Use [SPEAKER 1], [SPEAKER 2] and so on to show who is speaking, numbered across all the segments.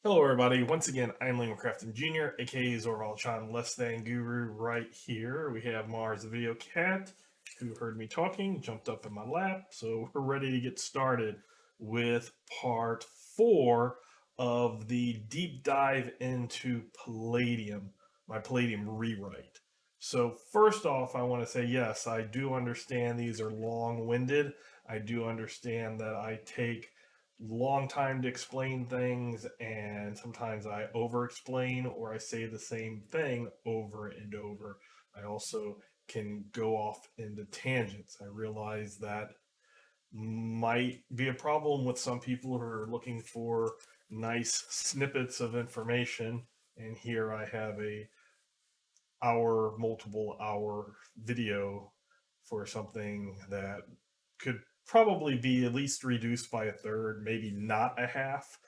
[SPEAKER 1] Hello, everybody. Once again, I'm Liam Crafton Jr., aka Zorval Chan Less Than Guru. Right here, we have Mars the Video Cat, who heard me talking, jumped up in my lap. So we're ready to get started with part 4 of the deep dive into Palladium, my Palladium rewrite. So, first off, I want to say yes, I do understand these are long winded. I do understand that I take long time to explain things, and sometimes I over explain or I say the same thing over and over. I also can go off into tangents. I realize that might be a problem with some people who are looking for nice snippets of information, and here I have a multiple hour video for something that could probably be at least reduced by a third, maybe not a half,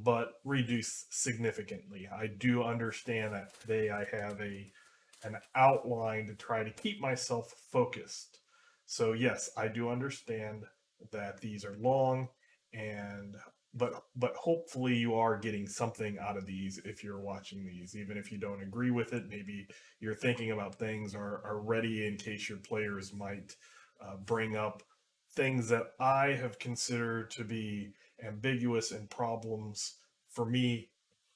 [SPEAKER 1] but reduced significantly. I do understand that today I have an outline to try to keep myself focused. So yes, I do understand that these are long, and but hopefully you are getting something out of these if you're watching these, even if you don't agree with it. Maybe you're thinking about things, are ready in case your players might bring up things that I have considered to be ambiguous and problems for me,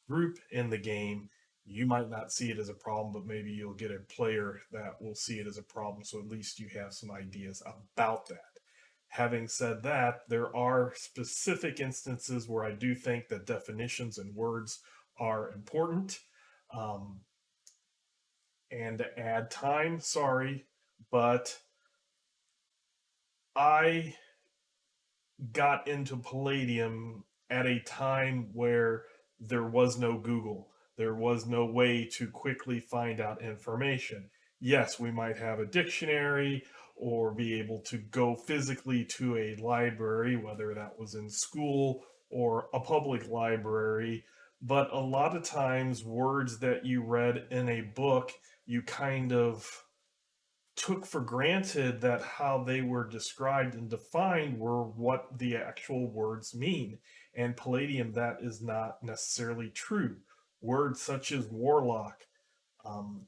[SPEAKER 1] group in the game. You might not see it as a problem, but maybe you'll get a player that will see it as a problem. So at least you have some ideas about that. Having said that, there are specific instances where I do think that definitions and words are important. Um, and to add time, sorry, but I got into Palladium at a time where there was no Google. There was no way to quickly find out information. Yes, we might have a dictionary or be able to go physically to a library, whether that was in school or a public library. But a lot of times, words that you read in a book, you kind of took for granted that how they were described and defined were what the actual words mean. And Palladium, that is not necessarily true. Words such as warlock, um,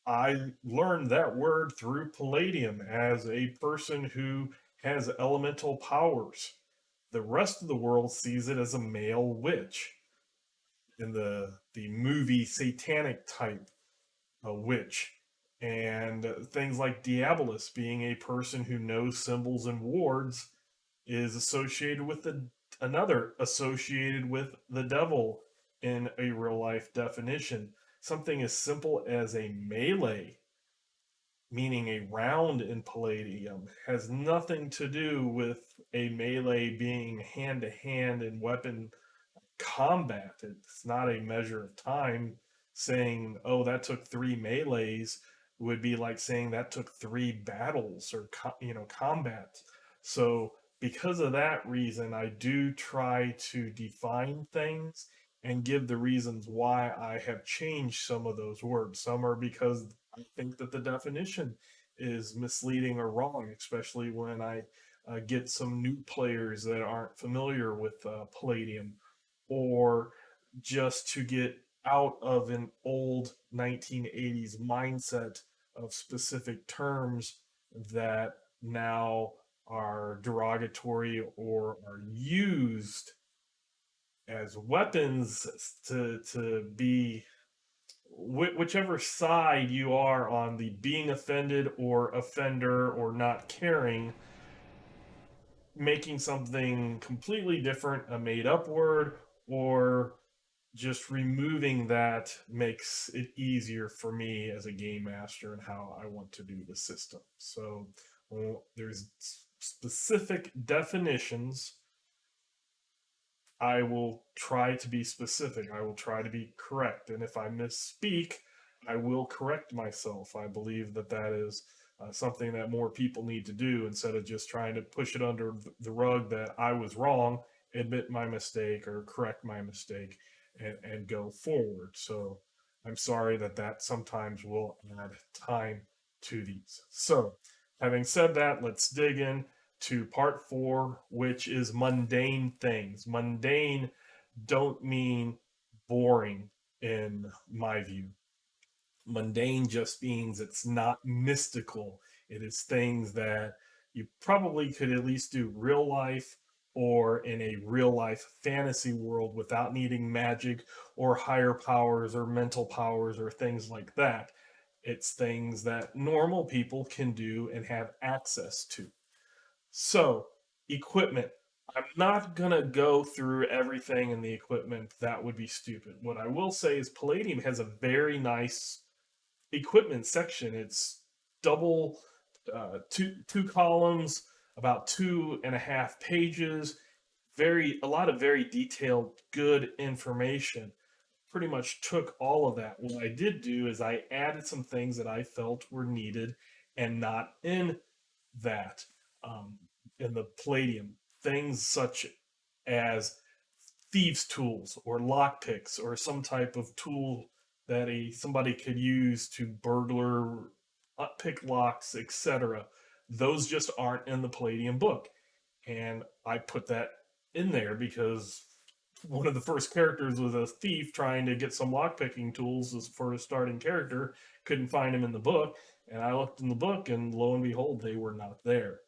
[SPEAKER 1] I learned that word through Palladium as a person who has elemental powers. The rest of the world sees it as a male witch. In the movie satanic type a witch, and things like Diabolus being a person who knows symbols and wards is associated with another associated with the devil in a real life definition. Something as simple as a melee, meaning a round in Palladium, has nothing to do with a melee being hand to hand and weapon combat. It's not a measure of time. Saying, oh, that took three melees would be like saying that took three battles or combat. So because of that reason, I do try to define things and give the reasons why I have changed some of those words. Some are because I think that the definition is misleading or wrong, especially when I get some new players that aren't familiar with Palladium, or just to get out of an old 1980s mindset of specific terms that now are derogatory or are used as weapons to be whichever side you are on, the being offended or offender or not caring, making something completely different a made up word, or just removing that makes it easier for me as a game master and how I want to do the system. So there's specific definitions. I will try to be specific. I will try to be correct. And if I misspeak, I will correct myself. I believe that that is something that more people need to do instead of just trying to push it under the rug that I was wrong, admit my mistake or correct my mistake, and go forward. So I'm sorry that that sometimes will add time to these. So, having said that, let's dig in to part 4, which is mundane things. Mundane don't mean boring in my view. Mundane just means it's not mystical. It is things that you probably could at least do real life or in a real life fantasy world without needing magic or higher powers or mental powers or things like that. It's things that normal people can do and have access to. So, equipment. I'm not going to go through everything in the equipment. That would be stupid. What I will say is Palladium has a very nice equipment section. It's double, two columns, about 2.5 pages. A lot of very detailed, good information. Pretty much took all of that. What I did do is I added some things that I felt were needed and not in that, um, in the Palladium. Things such as thieves' tools or lockpicks or some type of tool that somebody could use to burglar, pick locks, etc. Those just aren't in the Palladium book, and I put that in there because one of the first characters was a thief trying to get some lockpicking tools for his starting character. Couldn't find him in the book, and I looked in the book, and lo and behold, they were not there.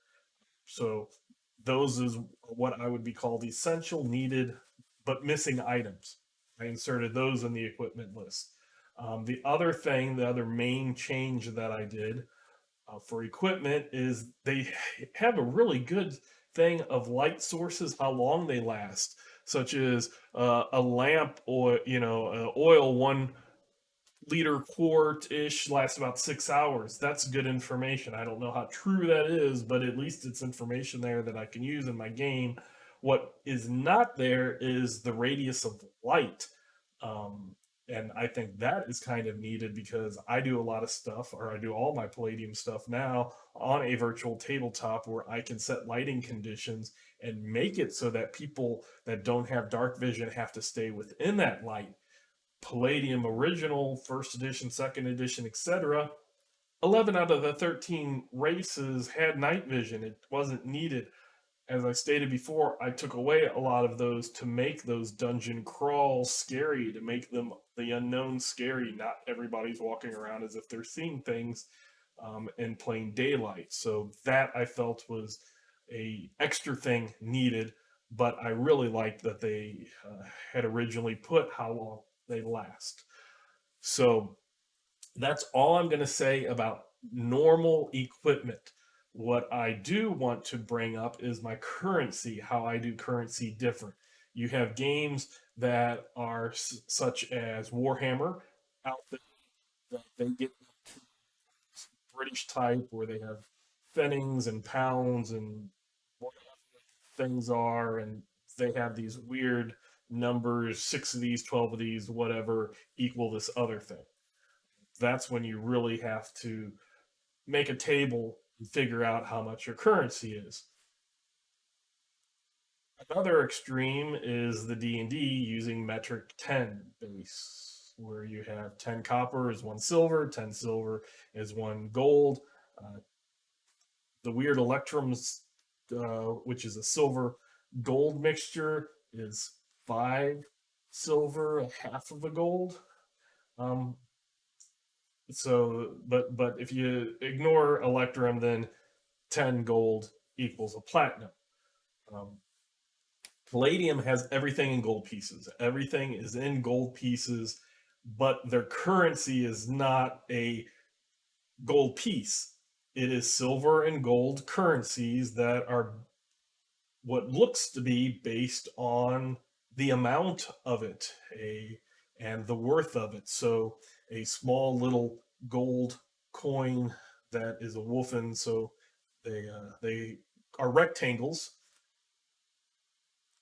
[SPEAKER 1] So those is what I would be called essential, needed, but missing items. I inserted those in the equipment list. The other main change that I did for equipment is they have a really good thing of light sources, how long they last, such as a lamp or oil 1 liter quart ish lasts about 6 hours. That's good information. I don't know how true that is, but at least it's information there that I can use in my game. What is not there is the radius of light. Um, and I think that is kind of needed because I do a lot of stuff, or I do all my Palladium stuff now on a virtual tabletop where I can set lighting conditions and make it so that people that don't have dark vision have to stay within that light. Palladium original, first edition, second edition, etc. 11 out of the 13 races had night vision. It wasn't needed. As I stated before, I took away a lot of those to make those dungeon crawls scary, to make them the unknown scary. Not everybody's walking around as if they're seeing things in plain daylight. So that I felt was a extra thing needed, but I really liked that they had originally put how long they last. So that's all I'm going to say about normal equipment. What I do want to bring up is my currency, how I do currency different. You have games that are such as Warhammer out there that they get British type where they have pfennigs and pounds and what things are, and they have these weird numbers, 6 of these, 12 of these, whatever, equal this other thing. That's when you really have to make a table and figure out how much your currency is. Another extreme is the D&D using metric 10 base, where you have 10 copper is 1 silver, 10 silver is 1 gold. Uh, the weird electrums, which is a silver gold mixture, is 5 silver, a half of a gold. Um, but if you ignore electrum, then 10 gold equals a platinum. Um, Palladium has everything in gold pieces. Everything is in gold pieces, but their currency is not a gold piece. It is silver and gold currencies that are what looks to be based on the amount of it, and the worth of it. So a small little gold coin that is a wolfen, so they are rectangles,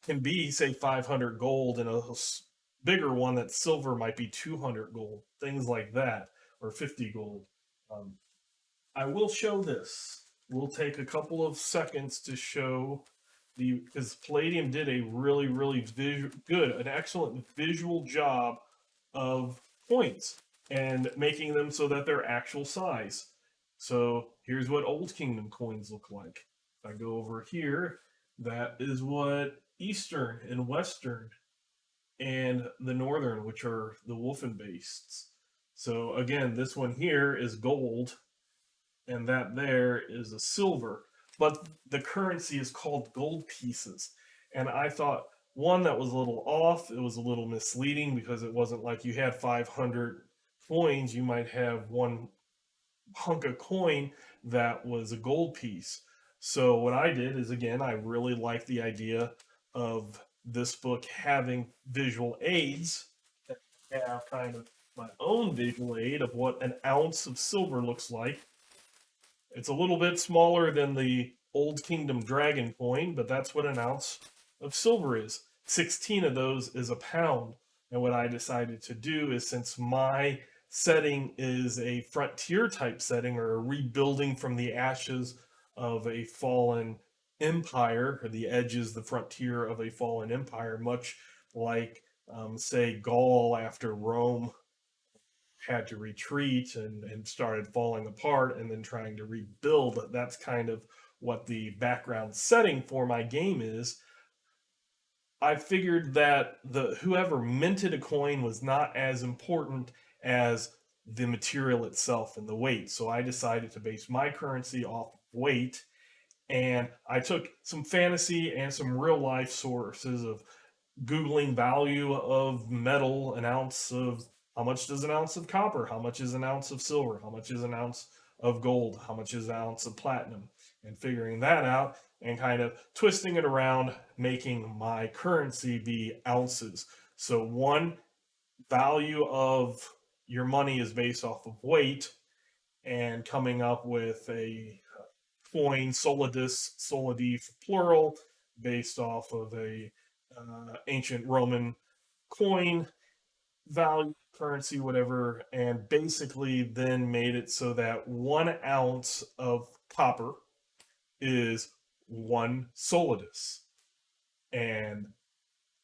[SPEAKER 1] can be say 500 gold, and a bigger one that's silver might be 200 gold, things like that, or 50 gold. Um, I will show this. We'll take a couple of seconds to show because Palladium did a really an excellent visual job of points and making them so that they're actual size. So here's what Old Kingdom coins look like. If I go over here, that is what Eastern and Western and the Northern, which are the Wolfen based. So again, this one here is gold, and that there is a silver. But the currency is called gold pieces. And I thought one that was a little off, it was a little misleading because it wasn't like you had 500 coins, you might have one hunk of coin that was a gold piece. So what I did is again, I really like the idea of this book having visual aids. I have kind of my own visual aid of what an ounce of silver looks like. It's a little bit smaller than the Old Kingdom Dragon coin, but that's what an ounce of silver is. 16 of those is a pound. And what I decided to do is, since my setting is a frontier type setting, or a rebuilding from the ashes of a fallen empire, or the edges, the frontier of a fallen empire, much like, say, Gaul after Rome had to retreat and started falling apart and then trying to rebuild. That's kind of what the background setting for my game is. I figured that the whoever minted a coin was not as important as the material itself and the weight. So I decided to base my currency off of weight, and I took some fantasy and some real life sources of Googling value of metal, an ounce of how much does an ounce of copper, how much is an ounce of silver, how much is an ounce of gold, how much is an ounce of platinum, and figuring that out and kind of twisting it around, making my currency be ounces. So one value of your money is based off of weight, and coming up with a coin, solidus, solidi for plural, based off of a ancient Roman coin value, currency, whatever, and basically then made it so that 1 ounce of copper is one solidus, and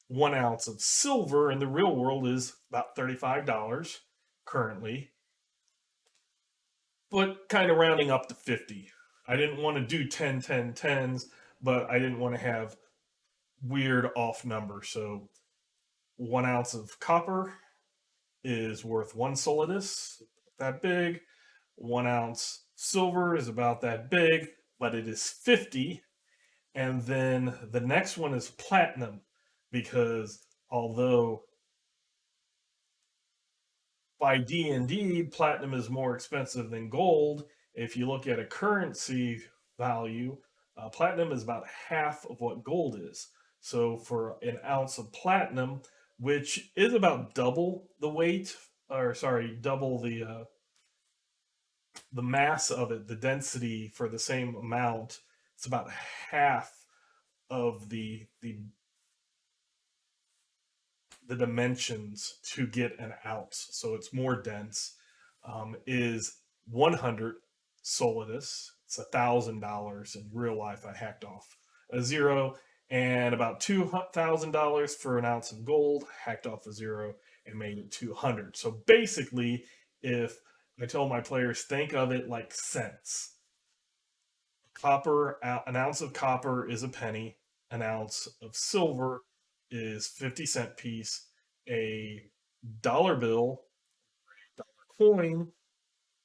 [SPEAKER 1] 1 ounce of silver in the real world is about $35 currently, but kind of rounding up to 50. I didn't want to do 10, 10, 10s, but I didn't want to have weird off numbers. So 1 ounce of copper is worth one solidus, that big. 1 ounce silver is about that big, but it is 50. And then the next one is platinum, because although by D&D platinum is more expensive than gold, if you look at a currency value, platinum is about half of what gold is. So for an ounce of platinum, which is about double the weight, or sorry, double the mass of it, the density for the same amount, it's about half of the dimensions to get an ounce, so it's more dense. Is 100 solidus. It's $1,000 in real life. I hacked off a zero, and about $2,000 for an ounce of gold. Hacked off a zero and made it 200. So basically, if I tell my players, think of it like cents. Copper, an ounce of copper is a penny. An ounce of silver is 50-cent piece. A dollar bill, coin,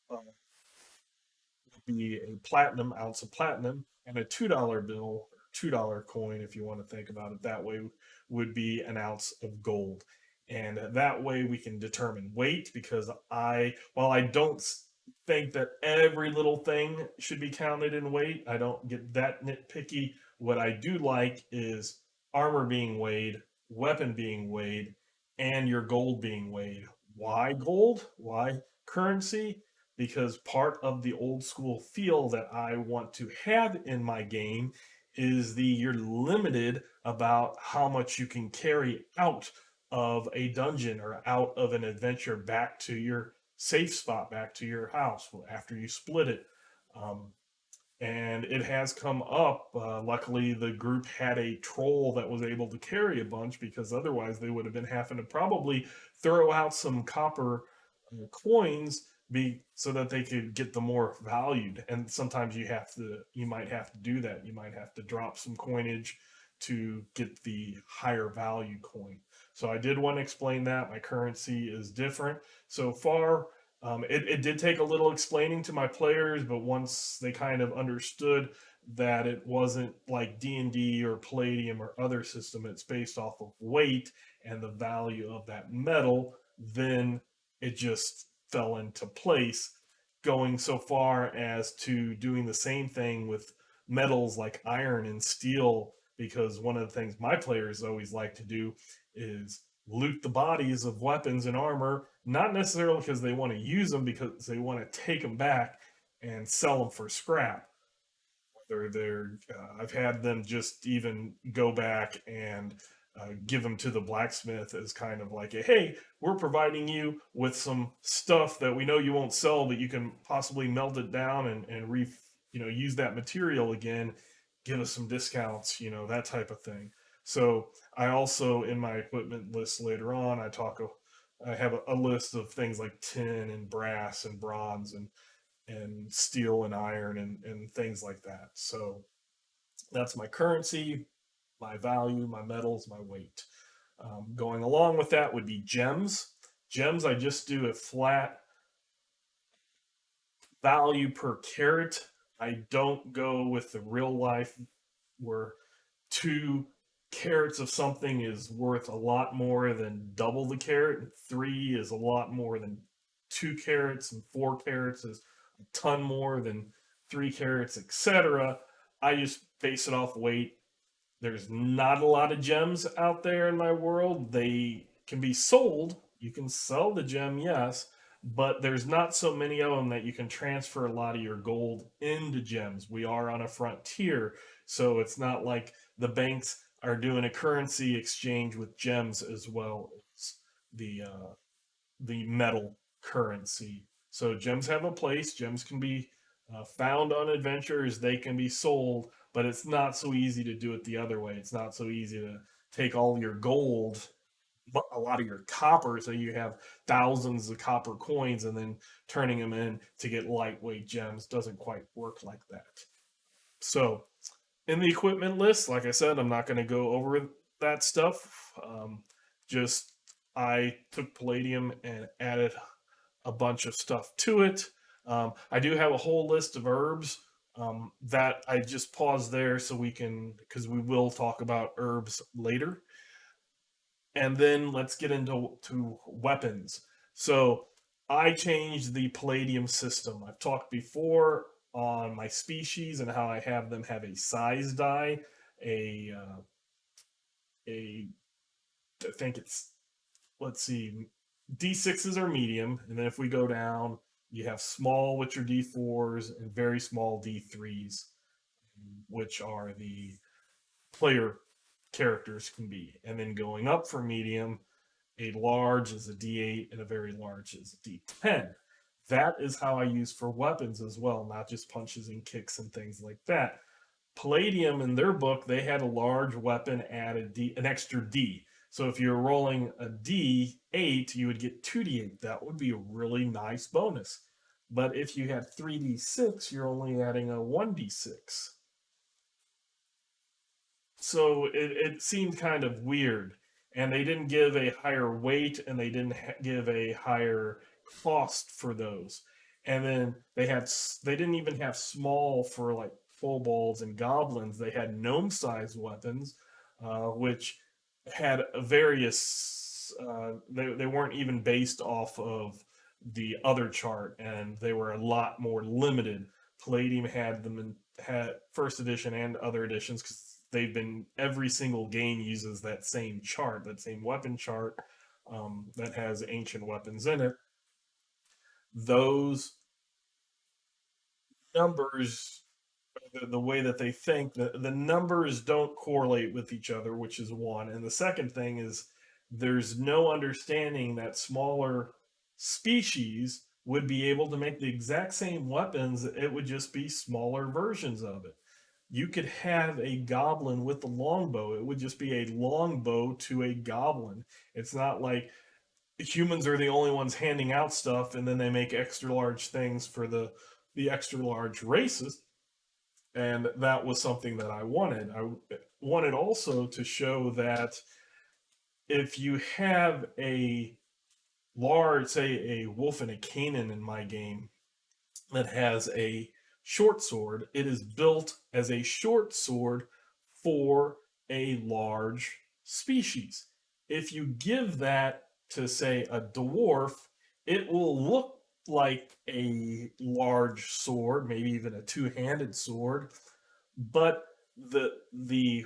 [SPEAKER 1] would be a platinum, ounce of platinum, and a $2 bill, $2 coin, if you want to think about it that way, would be an ounce of gold. And that way we can determine weight, because while I don't think that every little thing should be counted in weight, I don't get that nitpicky. What I do like is armor being weighed, weapon being weighed, and your gold being weighed. Why gold? Why currency? Because part of the old school feel that I want to have in my game is you're limited about how much you can carry out of a dungeon or out of an adventure back to your safe spot, back to your house after you split it. Um, and it has come up. Luckily, the group had a troll that was able to carry a bunch, because otherwise they would have been having to probably throw out some copper coins so that they could get the more valued. And sometimes you might have to do that. You might have to drop some coinage to get the higher value coin. So I did want to explain that. My currency is different. So far, it did take a little explaining to my players, but once they kind of understood that it wasn't like D&D or Palladium or other system, it's based off of weight and the value of that metal, then it just fell into place, going so far as to doing the same thing with metals like iron and steel, because one of the things my players always like to do is loot the bodies of weapons and armor, not necessarily because they want to use them, because they want to take them back and sell them for scrap. I've had them just even go back and give them to the blacksmith as kind of like, hey, we're providing you with some stuff that we know you won't sell, but you can possibly melt it down and use that material again. Give us some discounts, that type of thing. So I also, in my equipment list later on, I have a list of things like tin and brass and bronze and steel and iron and things like that. So that's my currency, my value, my metals, my weight. Going along with that would be gems. Gems, I just do a flat value per carat. I don't go with the real life where 2 carats of something is worth a lot more than double the carat, and 3 is a lot more than 2 carats, and 4 carats is a ton more than 3 carats, etc. I just base it off weight. There's not a lot of gems out there in my world. They can be sold. You can sell the gem, yes, but there's not so many of them that you can transfer a lot of your gold into gems. We are on a frontier, so it's not like the banks are doing a currency exchange with gems as well as the metal currency. So gems have a place. Gems can be found on adventures. They can be sold, but it's not so easy to do it the other way. It's not so easy to take all your gold, a lot of your copper, so you have thousands of copper coins, and then turning them in to get lightweight gems doesn't quite work like that. So in the equipment list, like I said, I'm not going to go over that stuff. Just I took Palladium and added a bunch of stuff to it. I do have a whole list of herbs that I just paused there so we can, because we will talk about herbs later. And then let's get into weapons. So I changed the Palladium system. I've talked before on my species and how I have them have a size die, a I think it's, let's see, D6s are medium, and then if we go down, you have small, which are D4s, and very small D3s, which are the player characters can be. And then going up for medium, a large is a D8 and a very large is a D10. That is how I use for weapons as well, not just punches and kicks and things like that. Palladium, in their book, they had a large weapon add an extra D. So if you're rolling a D8, you would get 2D8. That would be a really nice bonus. But if you had 3D6, you're only adding a 1D6. So it seemed kind of weird. And they didn't give a higher weight, and they didn't give a higher cost for those. And then they didn't even have small for like kobolds and goblins. They had gnome-sized weapons, which had various. They weren't even based off of the other chart, and they were a lot more limited. Palladium had them in had first edition and other editions, because they've been, every single game uses that same chart, that same weapon chart, that has ancient weapons in it. Those numbers, the way that they think, the numbers don't correlate with each other, which is one. And the second thing is there's no understanding that smaller species would be able to make the exact same weapons. It would just be smaller versions of it. You could have a goblin with a longbow. It would just be a longbow to a goblin. It's not like humans are the only ones handing out stuff and then they make extra large things for the extra large races. And that was something that I wanted. I wanted also to show that if you have a large, say, a wolf and a Canaan in my game that has a short sword, it is built as a short sword for a large species. If you give that to, say, a dwarf, it will look like a large sword, maybe even a two-handed sword, but the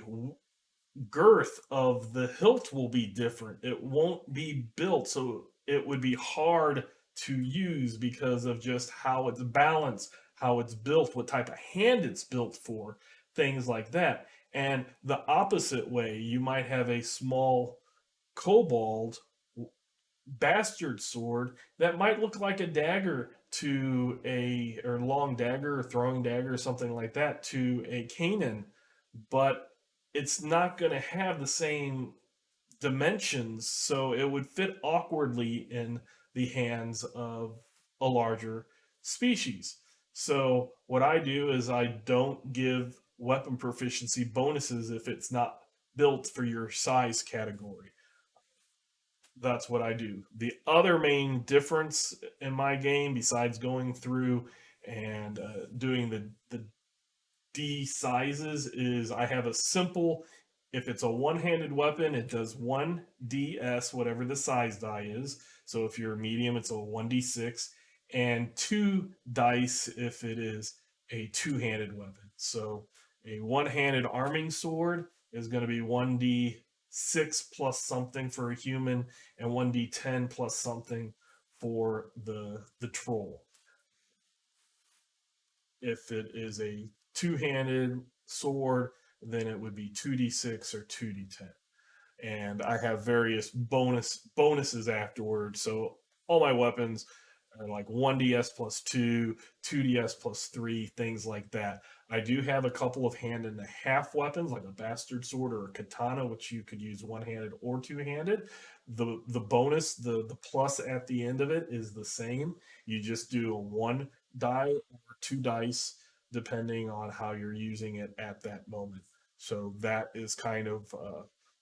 [SPEAKER 1] girth of the hilt will be different. It won't be built, so it would be hard to use because of just how it's balanced, how it's built, what type of hand it's built for, things like that. And the opposite way, you might have a small kobold bastard sword that might look like a dagger to a or long dagger or throwing dagger or something like that to a Canaan, but it's not going to have the same dimensions, so it would fit awkwardly in the hands of a larger species. So what I do is I don't give weapon proficiency bonuses if it's not built for your size category. That's what I do. The other main difference in my game, besides going through and doing the D sizes, is I have a simple. If it's a one-handed weapon, it does one DS, whatever the size die is. So if you're medium, it's a 1d6, and two dice if it is a two-handed weapon. So a one-handed arming sword is going to be 1d6 plus something for a human, and 1d10 plus something for the troll. If it is a two-handed sword, then it would be 2d6 or 2d10. And I have various bonuses afterwards. So all my weapons are like 1ds plus 2, 2ds plus 3, things like that. I do have a couple of hand and a half weapons, like a bastard sword or a katana, which you could use one-handed or two-handed. The bonus, the plus at the end of it is the same. You just do a one die or two dice, depending on how you're using it at that moment. So that is kind of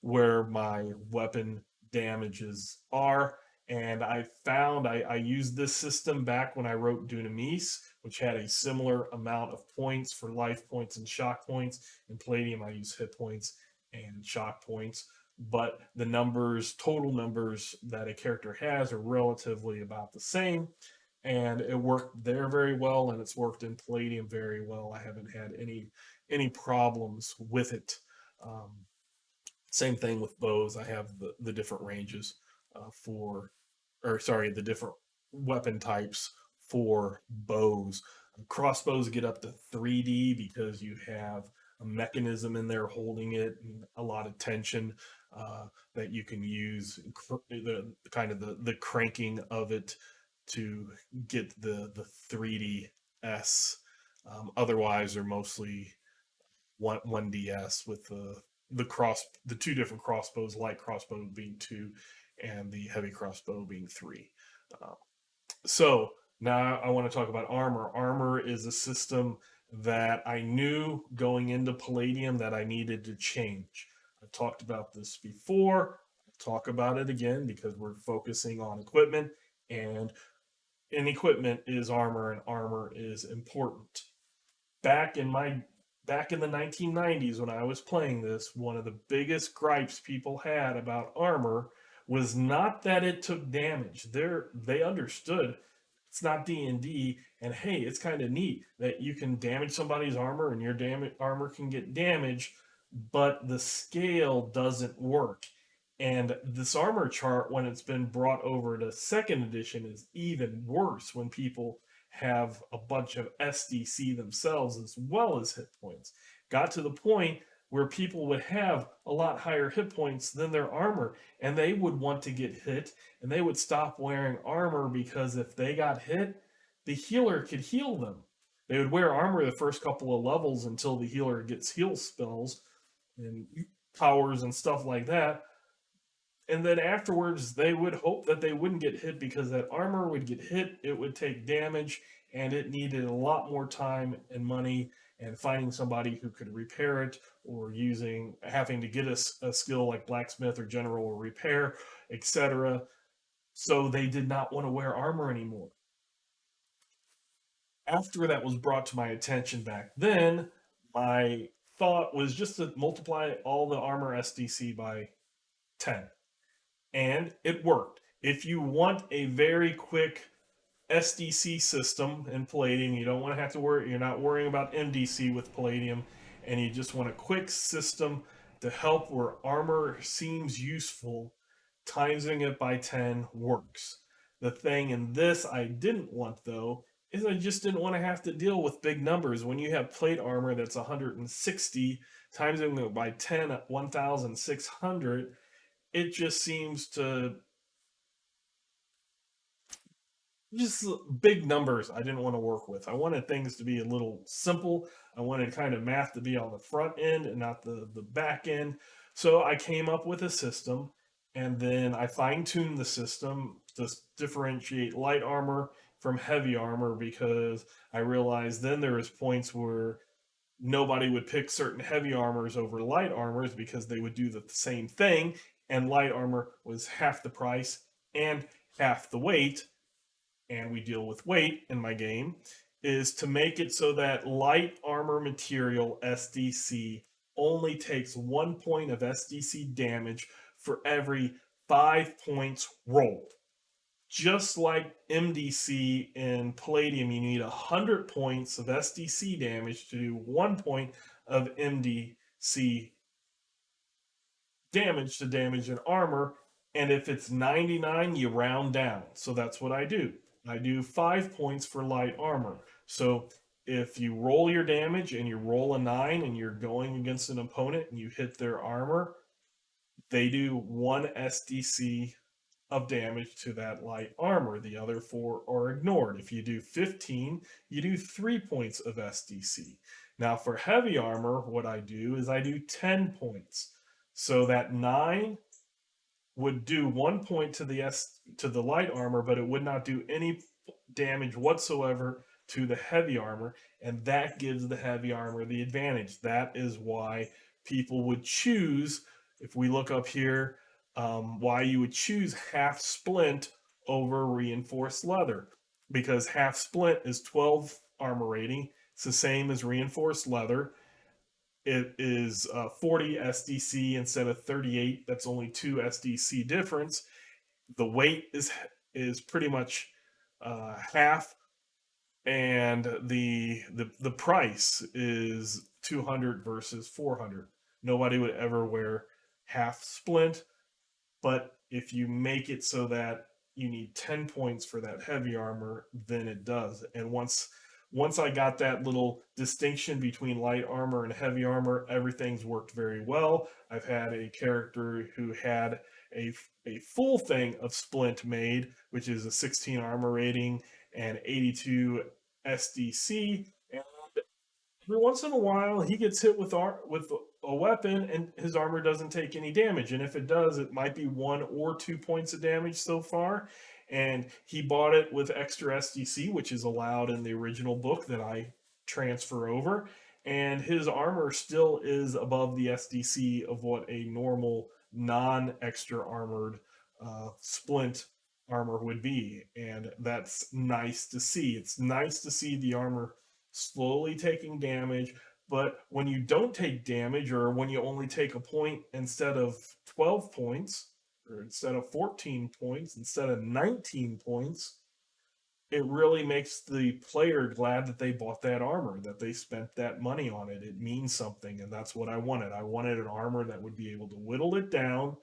[SPEAKER 1] where my weapon damages are. And I found I used this system back when I wrote Dunamis, which had a similar amount of points for life points and shock points. In Palladium, I use hit points and shock points. But the numbers, total numbers that a character has, are relatively about the same. And it worked there very well, and it's worked in Palladium very well. I haven't had any problems with it. Um, Same thing with bows. I have the different ranges for, or sorry, the different weapon types for bows. Crossbows get up to 3D because you have a mechanism in there holding it and a lot of tension that you can use, the kind of the cranking of it to get the 3DS. Otherwise, they're mostly one DS with the two different crossbows, light crossbow being two, and the heavy crossbow being three. Uh, so now I want to talk about armor. Armor is a system that I knew going into Palladium that I needed to change. I've talked about this before. I'll talk about it again because we're focusing on equipment, and in equipment is armor, and armor is important. Back in my back in the 1990s when I was playing this, one of the biggest gripes people had about armor was not that it took damage. They understood it's not D&D, and hey, it's kind of neat that you can damage somebody's armor and your armor can get damaged, but the scale doesn't work. And this armor chart, when it's been brought over to second edition, is even worse when people have a bunch of SDC themselves as well as hit points. Got to the point where people would have a lot higher hit points than their armor, and they would want to get hit, and they would stop wearing armor because if they got hit, the healer could heal them. They would wear armor the first couple of levels until the healer gets heal spells and powers and stuff like that. And then afterwards, they would hope that they wouldn't get hit because that armor would get hit, it would take damage, and it needed a lot more time and money and finding somebody who could repair it, or having to get a skill like blacksmith or general repair, etc. So they did not want to wear armor anymore. After that was brought to my attention back then, my thought was just to multiply all the armor SDC by 10. And it worked. If you want a very quick SDC system in Palladium, you don't want to have to worry, you're not worrying about MDC with Palladium, and you just want a quick system to help where armor seems useful, timesing it by 10 works. The thing in this I didn't want, though, is I just didn't want to have to deal with big numbers. When you have plate armor that's 160, timesing it by 10 at 1,600, it just seems to just big numbers I didn't want to work with. I wanted things to be a little simple. I wanted kind of math to be on the front end and not the back end. So I came up with a system, and then I fine tuned the system to differentiate light armor from heavy armor, because I realized then there was points where nobody would pick certain heavy armors over light armors because they would do the same thing, and light armor was half the price and half the weight, and we deal with weight in my game, is to make it so that light armor material SDC only takes 1 point of SDC damage for every 5 points rolled. Just like MDC in Palladium, you need 100 points of SDC damage to do 1 point of MDC damage to damage an armor. And if it's 99, you round down. So that's what I do. I do 5 points for light armor. So if you roll your damage and you roll a 9 and you're going against an opponent and you hit their armor, they do 1 SDC of damage to that light armor. The other 4 are ignored. If you do 15, you do 3 points of SDC. Now for heavy armor, what I do is I do 10 points. So that 9 would do 1 point to the light armor, but it would not do any damage whatsoever to the heavy armor, and that gives the heavy armor the advantage. That is why people would choose, if we look up here, why you would choose half splint over reinforced leather, because half splint is 12 armor rating. It's the same as reinforced leather. It is 40 SDC instead of 38. That's only 2 SDC difference. The weight is pretty much half, and the price is 200 versus 400. Nobody would ever wear half splint, but if you make it so that you need 10 points for that heavy armor, then it does. And once I got that little distinction between light armor and heavy armor, everything's worked very well. I've had a character who had a full thing of splint made, which is a 16 armor rating and 82 SDC. And every once in a while, he gets hit with a weapon, and his armor doesn't take any damage. And if it does, it might be 1 or 2 points of damage so far. And he bought it with extra SDC, which is allowed in the original book that I transfer over. And his armor still is above the SDC of what a normal non-extra armored splint armor would be. And that's nice to see. It's nice to see the armor slowly taking damage. But when you don't take damage, or when you only take a point instead of 12 points, or instead of 14 points, instead of 19 points, it really makes the player glad that they bought that armor, that they spent that money on it. It means something, and that's what I wanted. I wanted an armor that would be able to whittle it down,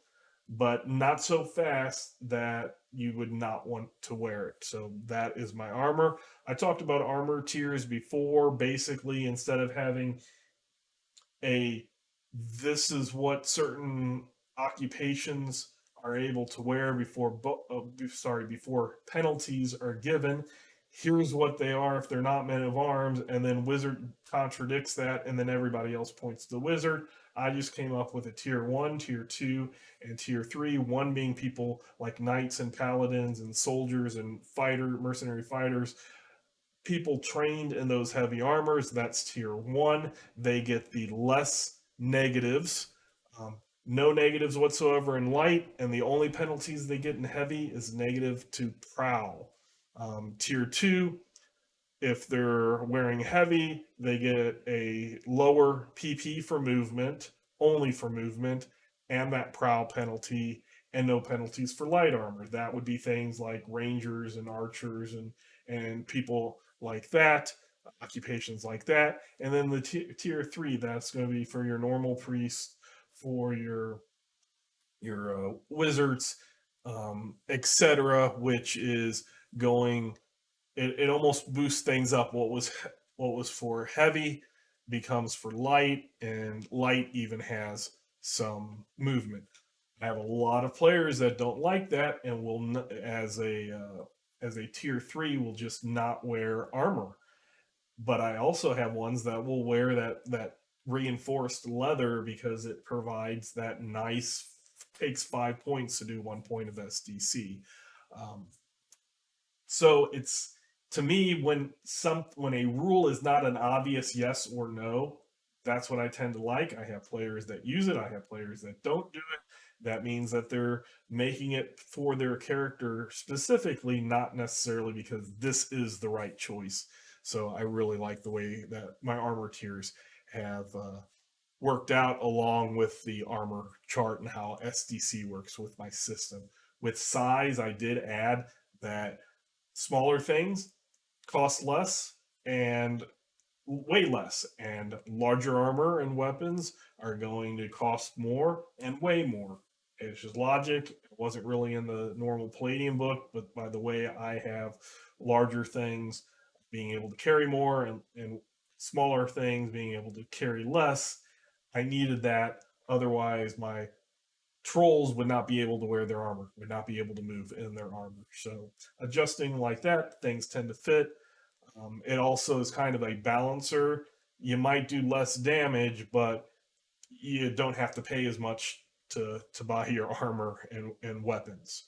[SPEAKER 1] but not so fast that you would not want to wear it. So that is my armor. I talked about armor tiers before. Basically, instead of having a this is what certain occupations are able to wear before penalties are given. Here's what they are if they're not men of arms, and then wizard contradicts that, and then everybody else points to the wizard. I just came up with a tier 1, tier 2, and tier 3. 1 being people like knights and paladins and soldiers and mercenary fighters, people trained in those heavy armors, that's tier 1. They get the less negatives. No negatives whatsoever in light, and the only penalties they get in heavy is negative to prowl. Tier 2, if they're wearing heavy, they get a lower PP for movement, only for movement, and that prowl penalty, and no penalties for light armor. That would be things like rangers and archers and people like that, occupations like that. And then the tier 3, that's going to be for your normal priests, for your wizards, etc., which is going, it almost boosts things up. What was for heavy becomes for light, and light even has some movement. I have a lot of players that don't like that and will, as a tier 3, will just not wear armor. But I also have ones that will wear that reinforced leather because it provides that nice, takes 5 points to do 1 point of SDC. Um, so it's, to me, when a rule is not an obvious yes or no, that's what I tend to like. I have players that use it. I have players that don't do it. That means that they're making it for their character specifically, not necessarily because this is the right choice. So I really like the way that my armor tiers have worked out, along with the armor chart and how SDC works with my system. With size, I did add that smaller things cost less and way less, and larger armor and weapons are going to cost more and way more. It's just logic. It wasn't really in the normal Palladium book, but by the way, I have larger things being able to carry more, and smaller things being able to carry less. I needed that. Otherwise, my trolls would not be able to wear their armor, would not be able to move in their armor. So adjusting like that, things tend to fit. It also is kind of a balancer. You might do less damage, but you don't have to pay as much to buy your armor and weapons.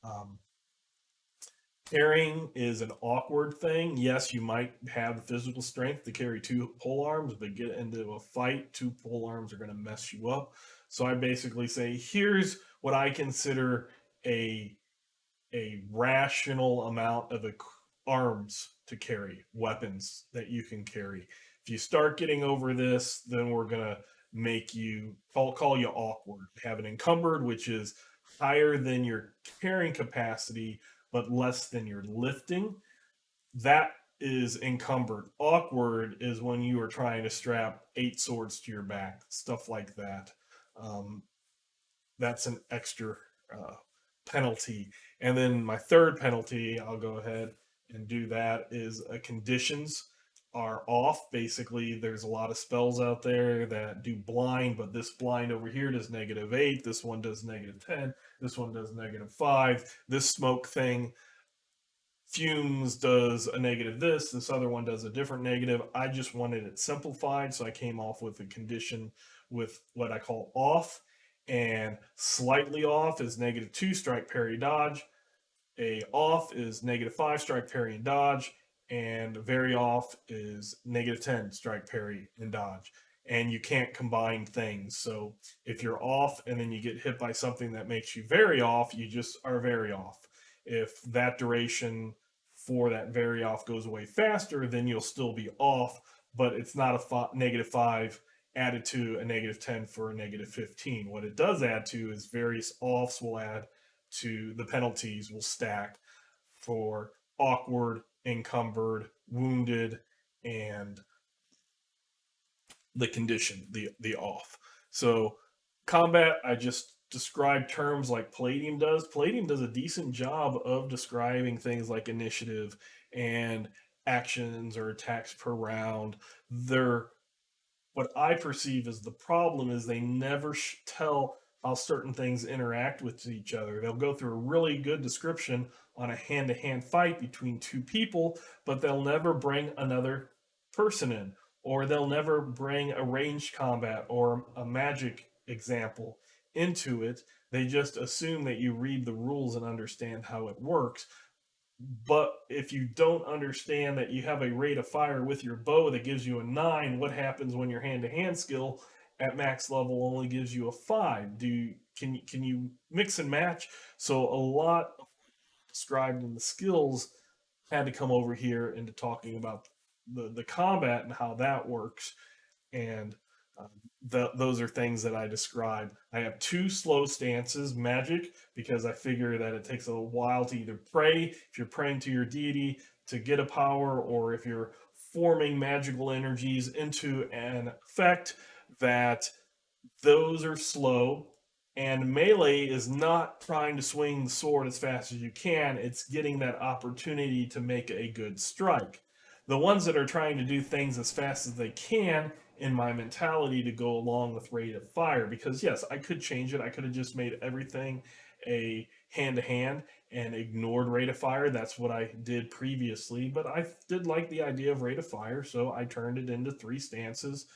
[SPEAKER 1] Um, Carrying is an awkward thing. Yes, you might have the physical strength to carry two pole arms, but get into a fight, two pole arms are going to mess you up. So I basically say, here's what I consider a a rational amount of arms to carry, weapons that you can carry. If you start getting over this, then we're gonna make you call you awkward. Have an encumbered, which is higher than your carrying capacity but less than your lifting. That is encumbered. Awkward is when you are trying to strap 8 swords to your back, stuff like that. Um, that's an extra uh, penalty. And then my third penalty, I'll go ahead and do that, is conditions are off. Basically, there's a lot of spells out there that do blind, but this blind over here does -8. This one does -10. This one does -5. This smoke thing, fumes, does a negative this. This other one does a different negative. I just wanted it simplified, so I came off with a condition with what I call off. And slightly off is -2 strike, parry, dodge. A off is -5 strike, parry, and dodge. And very off is -10 strike, parry, and dodge. And you can't combine things. So if you're off and then you get hit by something that makes you very off, you just are very off. If that duration for that very off goes away faster, then you'll still be off, but it's not a -5 added to a -10 for a -15. What it does add to is various offs will add to the penalties, will stack for awkward, encumbered, wounded, and the condition, the off. So combat, I just described terms like Palladium does. Palladium does a decent job of describing things like initiative and actions or attacks per round. They're, what I perceive as the problem is they never tell how certain things interact with each other. They'll go through a really good description on a hand-to-hand fight between two people, but they'll never bring another person in, or they'll never bring a ranged combat or a magic example into it. They just assume that you read the rules and understand how it works. But if you don't understand that you have a rate of fire with your bow that gives you a 9, what happens when your hand-to-hand skill at max level only gives you a 5? Can you mix and match? So a lot described in the skills had to come over here into talking about the combat and how that works. And those are things that I describe. I have two slow stances, magic, because I figure that it takes a while to either pray, if you're praying to your deity to get a power, or if you're forming magical energies into an effect, that those are slow. And melee is not trying to swing the sword as fast as you can, it's getting that opportunity to make a good strike. The ones that are trying to do things as fast as they can, in my mentality, to go along with rate of fire, because yes, I could change it. I could have just made everything a hand to hand and ignored rate of fire. That's what I did previously, but I did like the idea of rate of fire, so I turned it into three stances,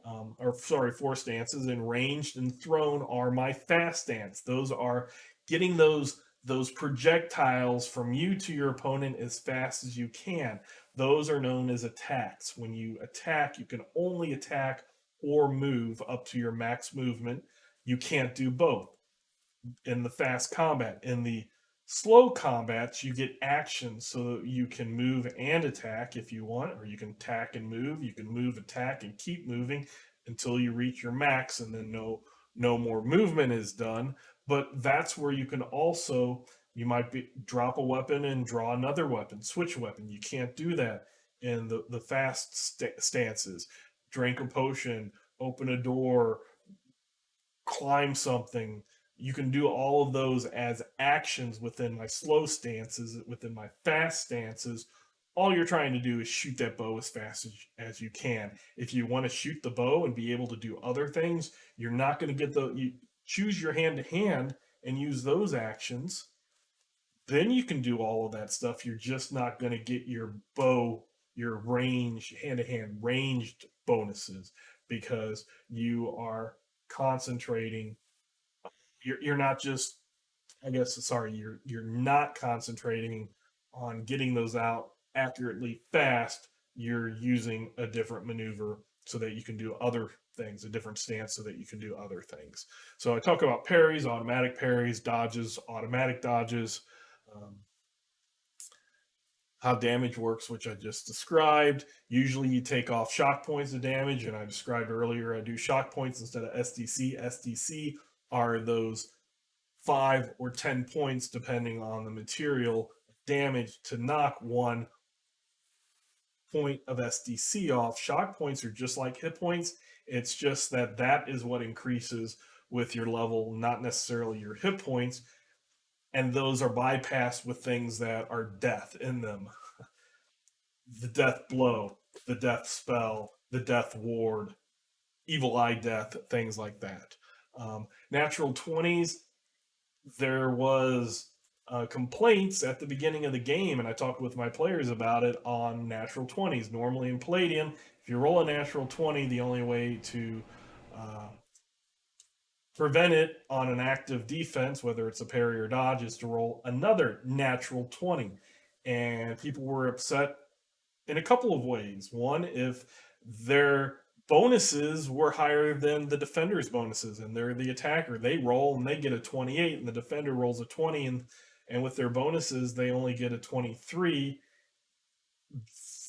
[SPEAKER 1] or sorry, four stances. And ranged and thrown are my fast stance. Those are getting those projectiles from you to your opponent as fast as you can. Those are known as attacks. When you attack, you can only attack or move up to your max movement. You can't do both in the fast combat. In the slow combats, you get actions so that you can move and attack if you want, or you can attack and move. You can move, attack, and keep moving until you reach your max, and then no more movement is done. But that's where you can also, you might be drop a weapon and draw another weapon, switch weapon. You can't do that in the fast stances. Drink a potion, open a door, climb something. You can do all of those as actions within my slow stances. Within my fast stances, all you're trying to do is shoot that bow as fast as you can. If you want to shoot the bow and be able to do other things, you're not going to get you choose your hand to hand and use those actions. Then you can do all of that stuff. You're just not going to get your bow, your range, hand to hand ranged bonuses, because you are concentrating. You're not just, I guess, sorry, you're not concentrating on getting those out accurately fast. You're using a different maneuver so that you can do other things, a different stance so that you can do other things. So I talk about parries, automatic parries, dodges, automatic dodges, um, how damage works, which I just described. Usually you take off shock points of damage, and I described earlier I do shock points instead of SDC. SDC are those 5 or 10 points, depending on the material, damage to knock 1 point of SDC off. Shock points are just like hit points. It's just that that is what increases with your level, not necessarily your hit points. And those are bypassed with things that are death in them: the death blow, the death spell, the death ward, evil eye death, things like that. Natural 20s, there was complaints at the beginning of the game, and I talked with my players about it on natural 20s. Normally in Palladium, if you roll a natural 20, the only way to uh, prevent it on an active defense, whether it's a parry or dodge, is to roll another natural 20. And people were upset in a couple of ways. One, if their bonuses were higher than the defender's bonuses, and they're the attacker, they roll and they get a 28, and the defender rolls a 20, and with their bonuses they only get a 23.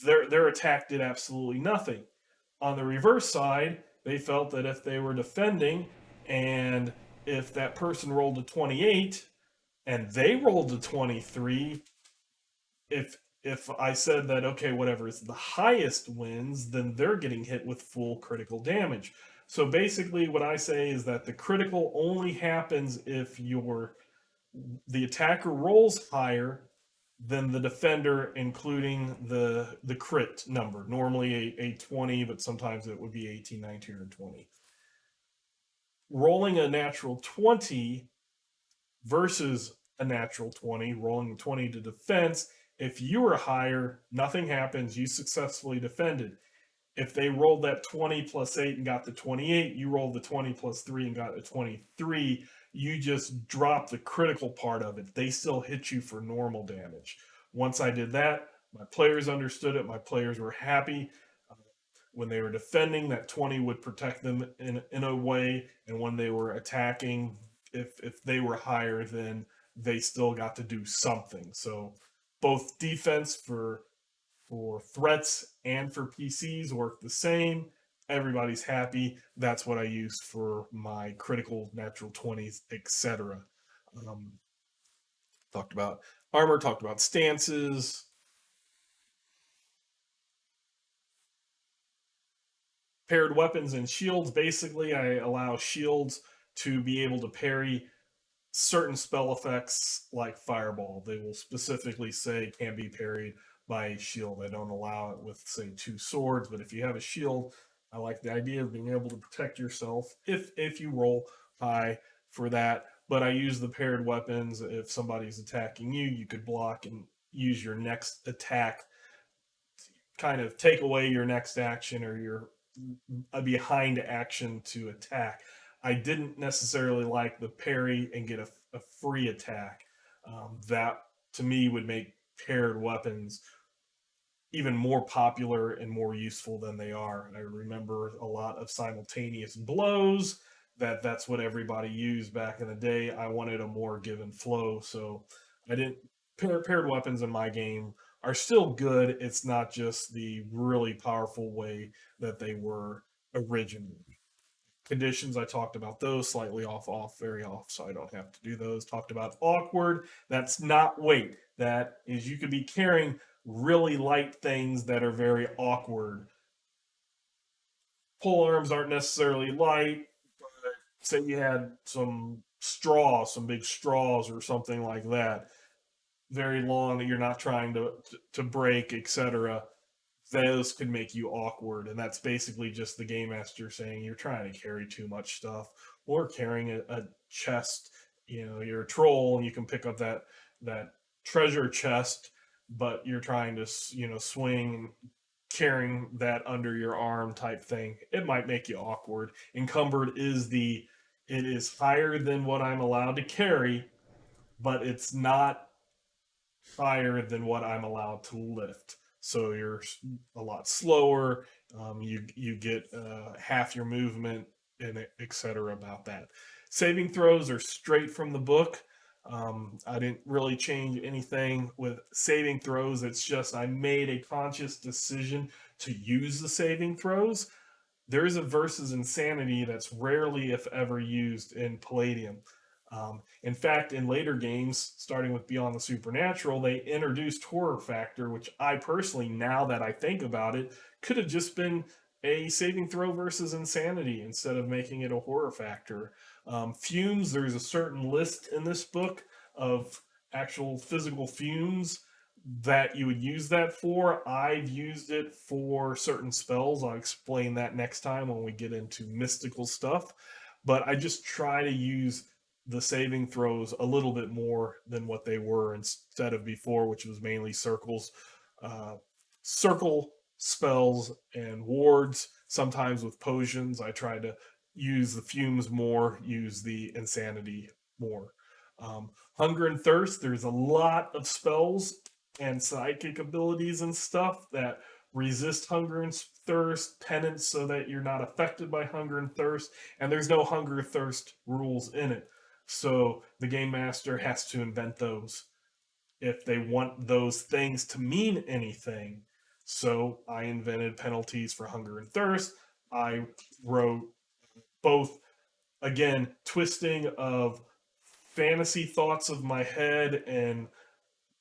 [SPEAKER 1] Their attack did absolutely nothing. On the reverse side, they felt that if they were defending, and if that person rolled a 28 and they rolled a 23, if I said that, okay, whatever is the highest wins, then they're getting hit with full critical damage. So basically, what I say is that the critical only happens if the attacker rolls higher than the defender, including the crit number. Normally a 20, but sometimes it would be 18, 19, or 20. Rolling a natural 20 versus a natural 20, rolling 20 to defense, if you were higher, nothing happens. You successfully defended. If they rolled that 20 plus 8 and got the 28, you rolled the 20 plus 3 and got the 23. You just dropped the critical part of it. They still hit you for normal damage. Once I did that, my players understood it. My players were happy. Uh, when they were defending, that 20 would protect them in a way, and when they were attacking, if they were higher, then they still got to do something. So both defense for threats and for PCs work the same. Everybody's happy. That's what I use for my critical natural 20s, etc. Um, talked about armor, talked about stances, paired weapons and shields. Basically, I allow shields to be able to parry certain spell effects like fireball. They will specifically say can be parried by a shield. I don't allow it with, say, two swords, but if you have a shield, I like the idea of being able to protect yourself if you roll high for that. But I use the paired weapons. If somebody's attacking you, you could block and use your next attack, kind of take away your next action or your a behind action to attack. I didn't necessarily like the parry and get a free attack. That to me would make paired weapons even more popular and more useful than they are. I remember a lot of simultaneous blows. That's what everybody used back in the day. I wanted a more given flow, so I didn't. Paired weapons in my game are still good. It's not just the really powerful way that they were originally. Conditions, I talked about those, slightly off, off, very off, so I don't have to do those. Talked about awkward. That's not weight. That is, you could be carrying really light things that are very awkward. Pole arms aren't necessarily light. Say you had some straw, some big straws or something like that, very long that you're not trying to break, etc. Those could make you awkward, and that's basically just the game master saying you're trying to carry too much stuff or carrying a chest. You know, you're a troll and you can pick up that treasure chest, but you're trying to swing carrying that under your arm type thing. It might make you awkward. Encumbered is the it is higher than what I'm allowed to carry, but it's not higher than what I'm allowed to lift. So you're a lot slower. You get half your movement and etc. about that. Saving throws are straight from the book. I didn't really change anything with saving throws. It's just I made a conscious decision to use the saving throws. There is a versus insanity that's rarely, if ever, used in Palladium. In fact, in later games, starting with Beyond the Supernatural, they introduced horror factor, which I personally, now that I think about it, could have just been a saving throw versus insanity instead of making it a horror factor. Fumes, there's a certain list in this book of actual physical fumes that you would use that for. I've used it for certain spells. I'll explain that next time when we get into mystical stuff. But I just try to use the saving throws a little bit more than what they were instead of before, which was mainly circles, uh, circle spells and wards. Sometimes with potions, I try to use the fumes more, use the insanity more. Hunger and thirst, there's a lot of spells and psychic abilities and stuff that resist hunger and thirst, penance so that you're not affected by hunger and thirst, and there's no hunger thirst rules in it. So the game master has to invent those if they want those things to mean anything. So I invented penalties for hunger and thirst. I wrote both, again, twisting of fantasy thoughts of my head and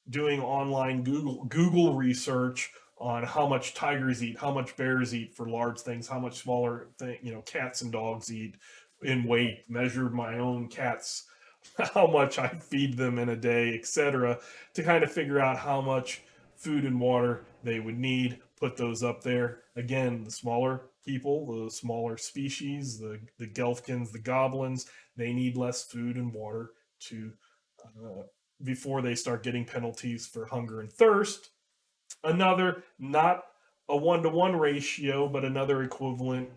[SPEAKER 1] doing online Google research on how much tigers eat, how much bears eat for large things, how much smaller cats and dogs eat in weight, measured my own cats, how much I feed them in a day, etc., to kind of figure out how much food and water they would need. Put those up there. Again, the smaller people, the smaller species, the Gelfkins, the goblins, they need less food and water to before they start getting penalties for hunger and thirst. Another, not a 1-to-1 ratio, but another equivalent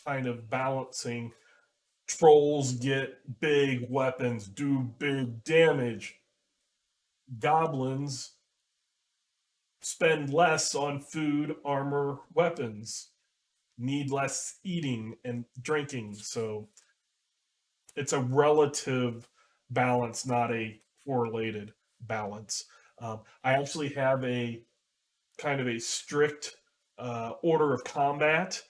[SPEAKER 1] kind of balancing. Trolls get big weapons, do big damage. Goblins spend less on food, armor, weapons, need less eating and drinking. So it's a relative balance, not a correlated balance. I actually have a kind of a strict order of combat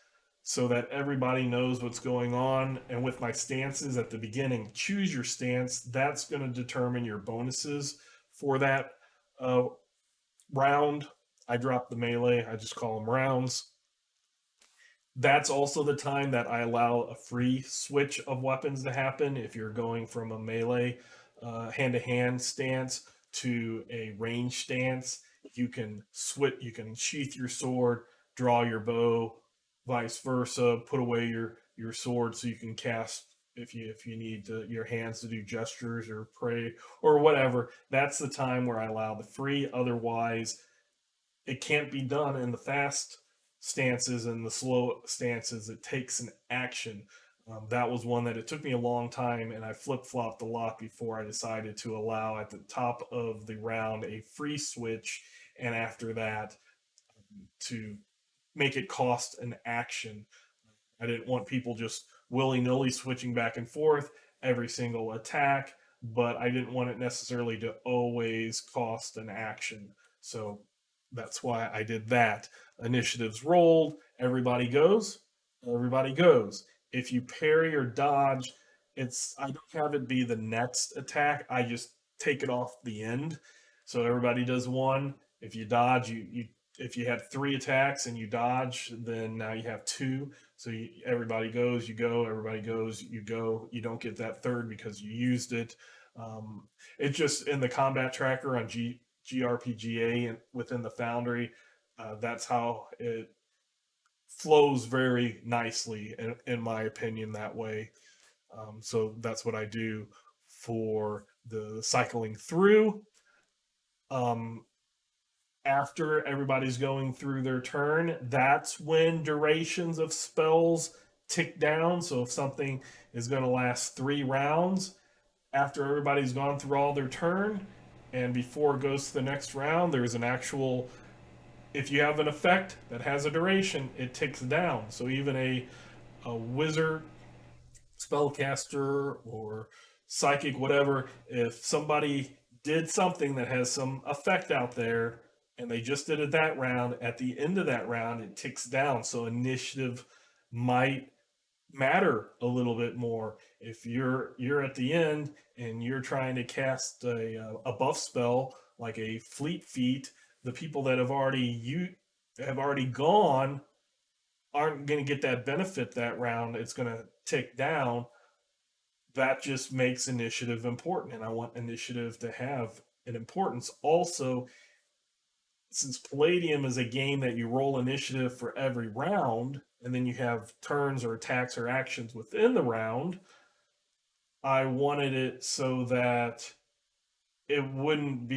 [SPEAKER 1] so that everybody knows what's going on. And with my stances at the beginning, choose your stance. That's going to determine your bonuses for that uh, round. I drop the melee, I just call them rounds. That's also the time that I allow a free switch of weapons to happen. If you're going from a melee hand to hand stance to a range stance, you can switch, you can sheath your sword, draw your bow, vice versa, put away your sword so you can cast if you need your hands to do gestures or pray or whatever. That's the time where I allow the free. Otherwise, it can't be done in the fast stances and the slow stances. It takes an action. That was one that it took me a long time, and I flip flopped a lot before I decided to allow at the top of the round a free switch, and after that to make it cost an action. I didn't want people just willy nilly switching back and forth every single attack, but I didn't want it necessarily to always cost an action. So that's why I did that. Initiatives rolled, everybody goes, everybody goes. If you parry or dodge, I don't have it be the next attack. I just take it off the end. So everybody does one. If you dodge, you if you had three attacks and you dodge, then now you have two. So everybody goes, you go, everybody goes, you go. You don't get that third because you used it. It's just in the combat tracker on GRPGA and within the Foundry. That's how it flows very nicely, in my opinion, that way. So that's what I do for the cycling through. Um, After everybody's going through their turn, that's when durations of spells tick down. So if something is going to last 3 rounds, after everybody's gone through all their turn and before it goes to the next round, there's an actual, if you have an effect that has a duration, it ticks down. So even a wizard, spellcaster, or psychic, whatever, if somebody did something that has some effect out there and they just did it that round, at the end of that round, it ticks down. So initiative might matter a little bit more if you're at the end and you're trying to cast a buff spell like a fleet feat. The people that have already gone aren't going to get that benefit that round. It's going to tick down. That just makes initiative important, and I want initiative to have an importance. Also, since Palladium is a game that you roll initiative for every round, and then you have turns or attacks or actions within the round, I wanted it so that it wouldn't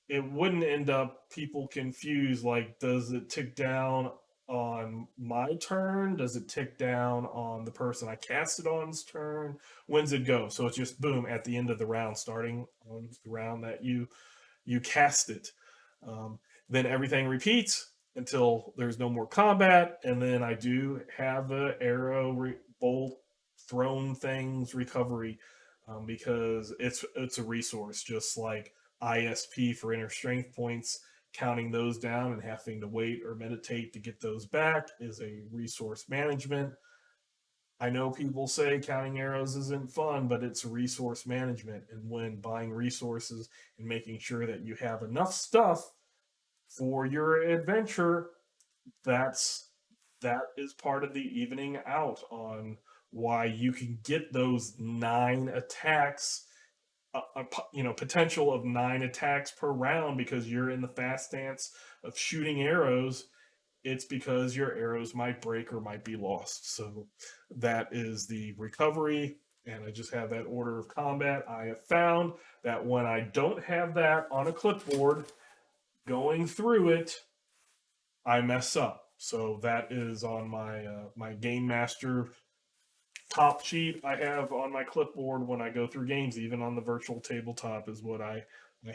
[SPEAKER 1] end up people confused, like, does it tick down on my turn? Does it tick down on the person I cast it on's turn? When's it go? So it's just boom at the end of the round, starting on the round that you cast it. Um, then everything repeats until there's no more combat, and then I do have the arrow, bolt, thrown things recovery, because it's a resource, just like ISP for inner strength points. Counting those down and having to wait or meditate to get those back is a resource management. I know people say counting arrows isn't fun, but it's resource management. And when buying resources and making sure that you have enough stuff for your adventure, that's that is part of the evening out on why you can get those 9 attacks, potential of 9 attacks per round because you're in the fast stance of shooting arrows. It's because your arrows might break or might be lost. So that is the recovery, and I just have that order of combat. I have found that when I don't have that on a clipboard going through it, I mess up. So that is on my game master top sheet I have on my clipboard when I go through games, even on the virtual tabletop, is what I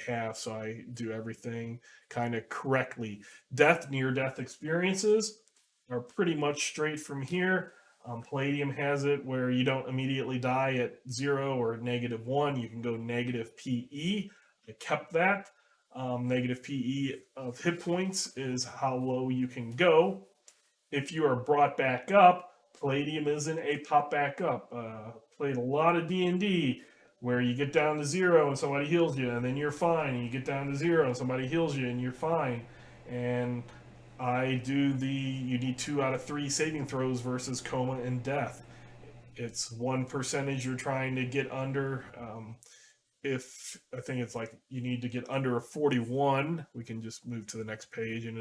[SPEAKER 1] have. So I do everything kind of correctly. Near death experiences are pretty much straight from here. Palladium has it where you don't immediately die at 0 or -1. You can go negative PE. I kept that. Negative PE of hit points is how low you can go. If you are brought back up, Palladium isn't a pop back up. Played a lot of D&D where you get down to 0 and somebody heals you, and then you're fine. And you get down to 0 and somebody heals you, and you're fine. And I do you need 2 out of 3 saving throws versus coma and death. It's 1% you're trying to get under. If I think it's like you need to get under a 41, we can just move to the next page and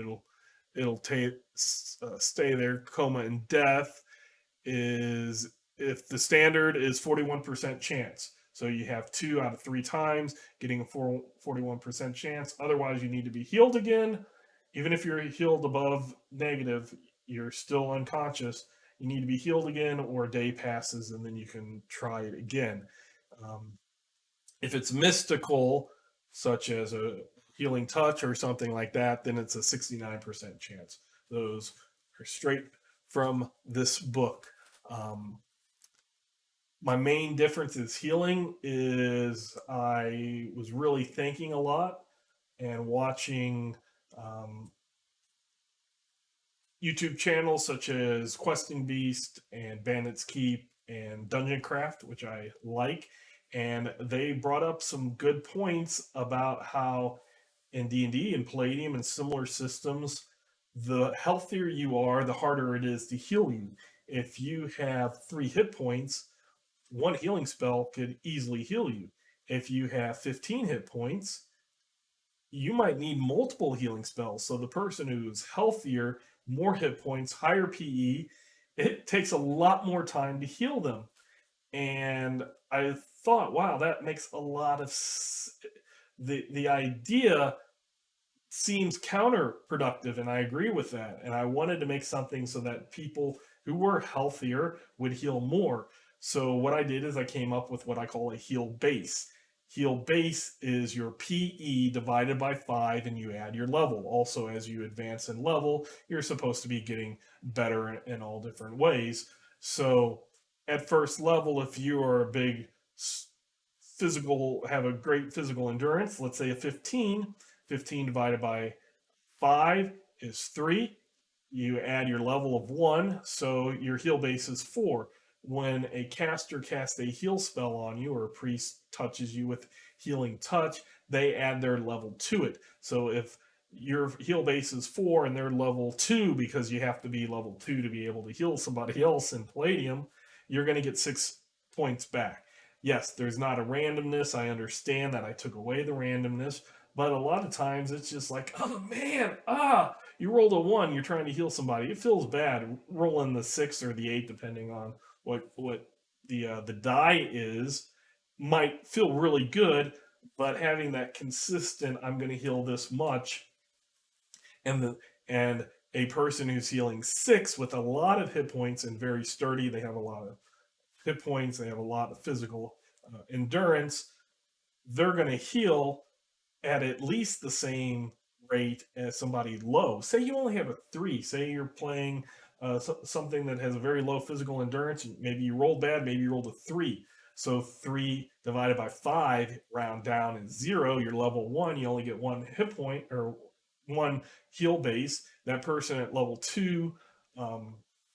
[SPEAKER 1] it'll stay there. Coma and death is if the standard is 41% chance. So you have 2 out of 3 times getting a 41% chance. Otherwise, you need to be healed again. Even if you're healed above negative, you're still unconscious. You need to be healed again, or a day passes and then you can try it again. If it's mystical, such as a healing touch or something like that, then it's a 69% chance. Those are straight from this book. My main difference is healing is I was really thinking a lot and watching YouTube channels such as Questing Beast and Bandit's Keep and Dungeon Craft, which I like. And they brought up some good points about how in D&D and Palladium and similar systems, the healthier you are, the harder it is to heal you. If you have 3 hit points, one healing spell could easily heal you. If you have 15 hit points, you might need multiple healing spells. So the person who's healthier, more hit points, higher PE, it takes a lot more time to heal them. And I thought, wow, that makes a lot of the idea seems counterproductive, and I agree with that. And I wanted to make something so that people who were healthier would heal more. So what I did is I came up with what I call a heal base. Heal base is your PE divided by 5, and you add your level. Also, as you advance in level, you're supposed to be getting better in all different ways. So at first level, if you are a big have a great physical endurance, let's say a 15, 15 divided by 5 is 3. You add your level of 1, so your heal base is 4. When a caster casts a heal spell on you, or a priest touches you with healing touch, they add their level to it. So if your heal base is 4 and they're level 2, because you have to be level 2 to be able to heal somebody else in Palladium, you're going to get 6 points back. Yes, there's not a randomness. I understand that I took away the randomness, but a lot of times it's just like, oh man, you rolled a 1, you're trying to heal somebody. It feels bad rolling the 6 or the 8, depending on what the die is. Might feel really good, but having that consistent, I'm going to heal this much, and a person who's healing 6 with a lot of hit points and very sturdy, they have a lot of hit points, they have a lot of physical endurance, they're going to heal at least the same rate as somebody low. Say you only have a 3. Say you're playing something that has a very low physical endurance. Maybe you rolled bad. Maybe you rolled a 3. So 3 divided by 5, round down, is 0. You're level 1. You only get 1 hit point or 1 heal base. That person at level 2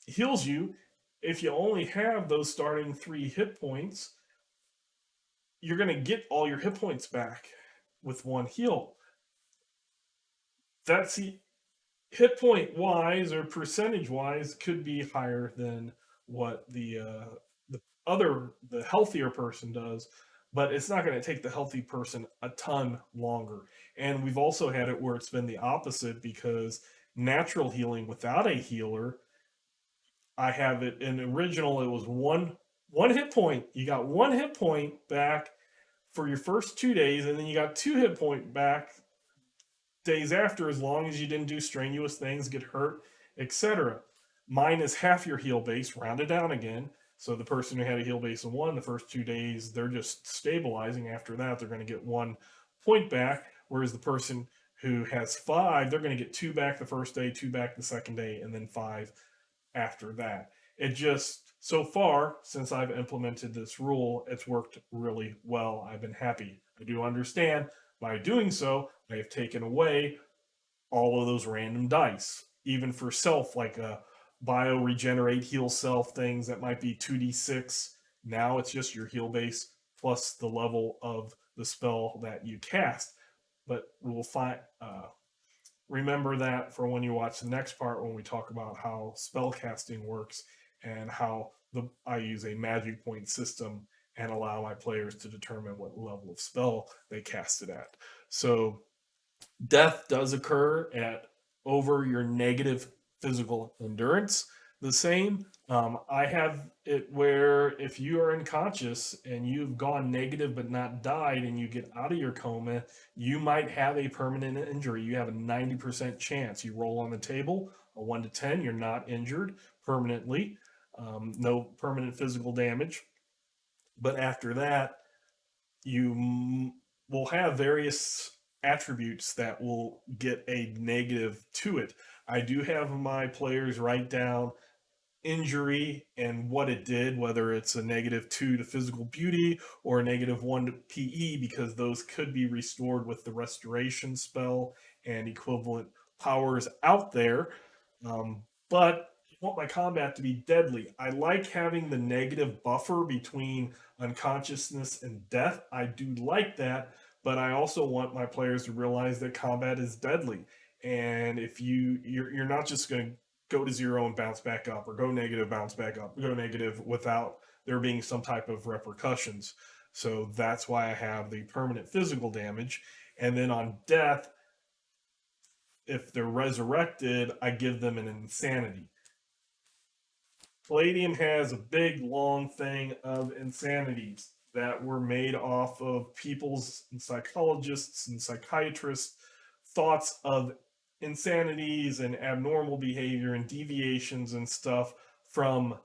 [SPEAKER 1] heals you. If you only have those starting 3 hit points, you're going to get all your hit points back with 1 heal. That's hit point wise or percentage wise could be higher than what the healthier person does, but it's not going to take the healthy person a ton longer. And we've also had it where it's been the opposite, because natural healing without a healer, I have it in original, it was one hit point. You got 1 hit point back for your first 2 days, and then you got 2 hit point back days after, as long as you didn't do strenuous things, get hurt, etc. Mine is half your heal base, rounded down again. So the person who had a heal base of 1, the first 2 days, they're just stabilizing. After that, they're going to get 1 point back. Whereas the person who has 5, they're going to get 2 back the first day, 2 back the second day, and then 5 after that. It just, so far, since I've implemented this rule, it's worked really well. I've been happy. I do understand by doing so, I have taken away all of those random dice, even for self, like a bio regenerate heal self things that might be 2d6. Now it's just your heal base plus the level of the spell that you cast. But we'll find remember that for when you watch the next part when we talk about how spell casting works and how I use a magic point system and allow my players to determine what level of spell they cast it at. So death does occur at over your negative physical endurance. The same, I have it where if you are unconscious and you've gone negative but not died and you get out of your coma, you might have a permanent injury. You have a 90% chance. You roll on the table, a 1 to 10, you're not injured permanently, no permanent physical damage. But after that, you will have various attributes that will get a negative to it. I do have my players write down injury and what it did, whether it's a -2 to physical beauty or a -1 to PE, because those could be restored with the restoration spell and equivalent powers out there. But I want my combat to be deadly. I like having the negative buffer between unconsciousness and death. I do like that, but I also want my players to realize that combat is deadly. And if you're not just going to go to 0 and bounce back up, or go negative, bounce back up, go negative without there being some type of repercussions. So that's why I have the permanent physical damage. And then on death, if they're resurrected, I give them an insanity. Palladium has a big, long thing of insanities that were made off of people's and psychologists and psychiatrists' thoughts of insanities and abnormal behavior and deviations and stuff from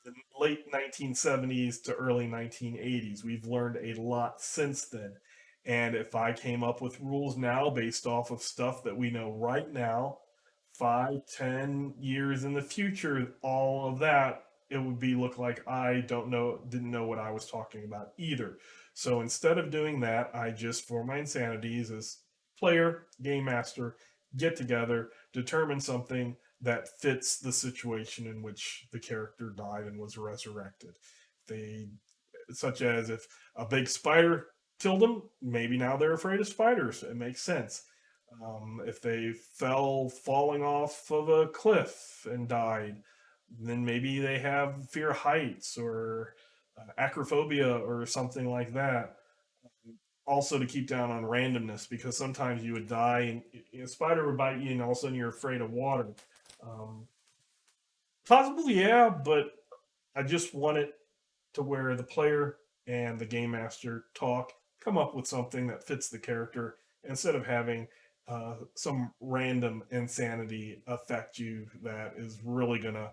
[SPEAKER 1] the late 1970s to early 1980s. We've learned a lot since then. And if I came up with rules now based off of stuff that we know right now, 5, 10 years in the future, all of that, it would be look like I didn't know what I was talking about either. So instead of doing that, I just, for my insanities, as player, game master, get together, determine something that fits the situation in which the character died and was resurrected. They, such as if a big spider killed them, maybe now they're afraid of spiders. It makes sense. If they fell falling off of a cliff and died, then maybe they have fear of heights or acrophobia or something like that. Also, to keep down on randomness, because sometimes you would die and a spider would bite you, and all of a sudden you're afraid of water. Um, Possibly, yeah, but I just want it to where the player and the game master talk, come up with something that fits the character instead of having some random insanity affect you that is really going to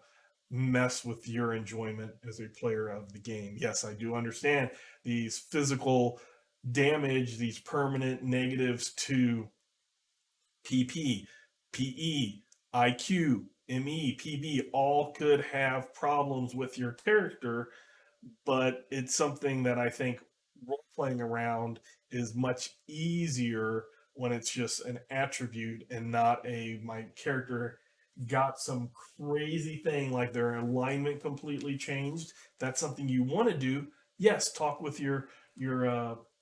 [SPEAKER 1] mess with your enjoyment as a player of the game. Yes, I do understand these physical damage, these permanent negatives to PP, PE, IQ, ME, PB all could have problems with your character, but it's something that I think role playing around is much easier when it's just an attribute and not a my character got some crazy thing like their alignment completely changed. That's something you want to do. Yes, talk with your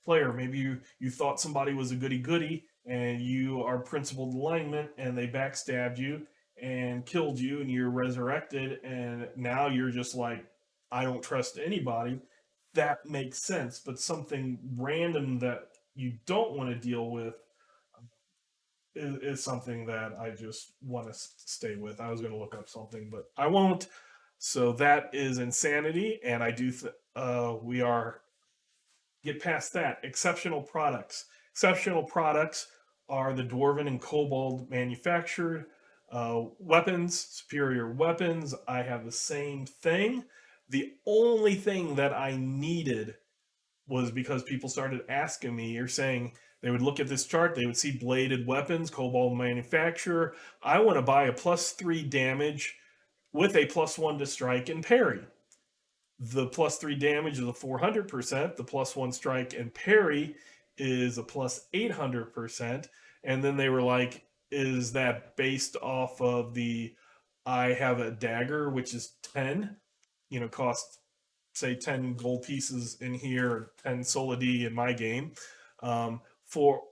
[SPEAKER 1] player. Maybe you thought somebody was a goody goody and you are principled alignment and they backstabbed you and killed you and you're resurrected and now you're just like I don't trust anybody. That makes sense, but something random that you don't want to deal with is something that I just want to stay with. I was going to look up something, but I won't. So that is insanity, and I do. We are get past that. Exceptional products. Exceptional products are the Dwarven and Kobold manufactured weapons. Superior weapons. I have the same thing. The only thing that I needed was because people started asking me or saying they would look at this chart, they would see bladed weapons, Kobold manufacturer. I want to buy a +3 damage with a +1 to strike and parry. The +3 damage is a 400%. The +1 strike and parry is a +800%. And then they were like, is that based off of the I have a dagger, which is 10, cost say 10 gold pieces in here, 10 solidi in my game. For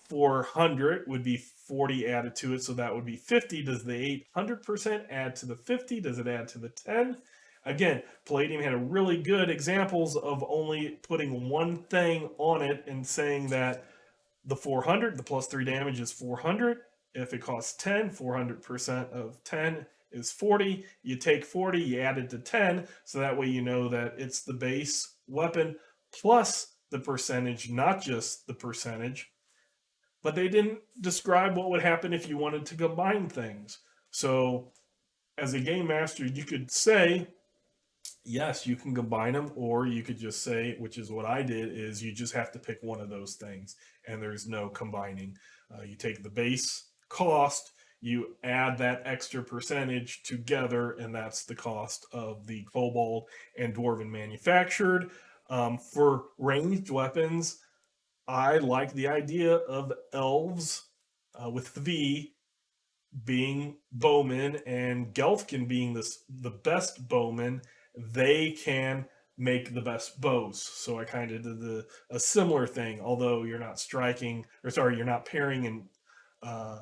[SPEAKER 1] 400 would be 40 added to it, so that would be 50. Does the 800% add to the 50? Does it add to the 10? Again, Palladium had a really good examples of only putting one thing on it and saying that the 400, the +3 damage is 400. If it costs 10, 400% of 10 is 40. You take 40, you add it to 10, so that way you know that it's the base weapon plus the percentage, not just the percentage. But they didn't describe what would happen if you wanted to combine things. So, as a game master, you could say, yes, you can combine them, or you could just say, which is what I did, is you just have to pick one of those things, and there's no combining. You take the base cost, you add that extra percentage together, and that's the cost of the Kobold and Dwarven manufactured. For ranged weapons, I like the idea of elves with the V being bowmen and Gelfkin being the best bowman. They can make the best bows. So I kind of did a similar thing, although you're not striking, or sorry, you're not pairing and uh,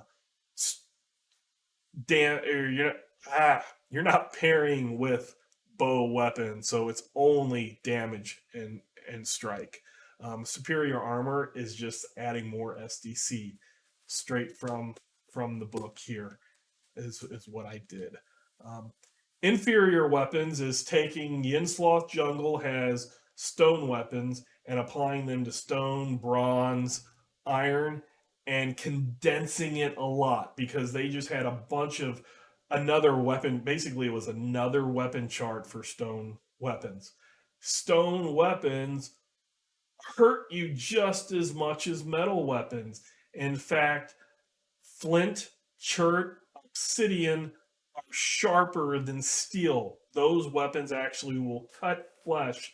[SPEAKER 1] or you're not pairing with bow weapon, so it's only damage and strike. Superior armor is just adding more SDC straight from the book here is what I did. Um, Inferior weapons is taking Yinsloth Jungle has stone weapons and applying them to stone, bronze, iron, and condensing it a lot because they just had a bunch of another weapon. Basically, it was another weapon chart for stone weapons. Stone weapons hurt you just as much as metal weapons. In fact, flint, chert, obsidian are sharper than steel. Those weapons actually will cut flesh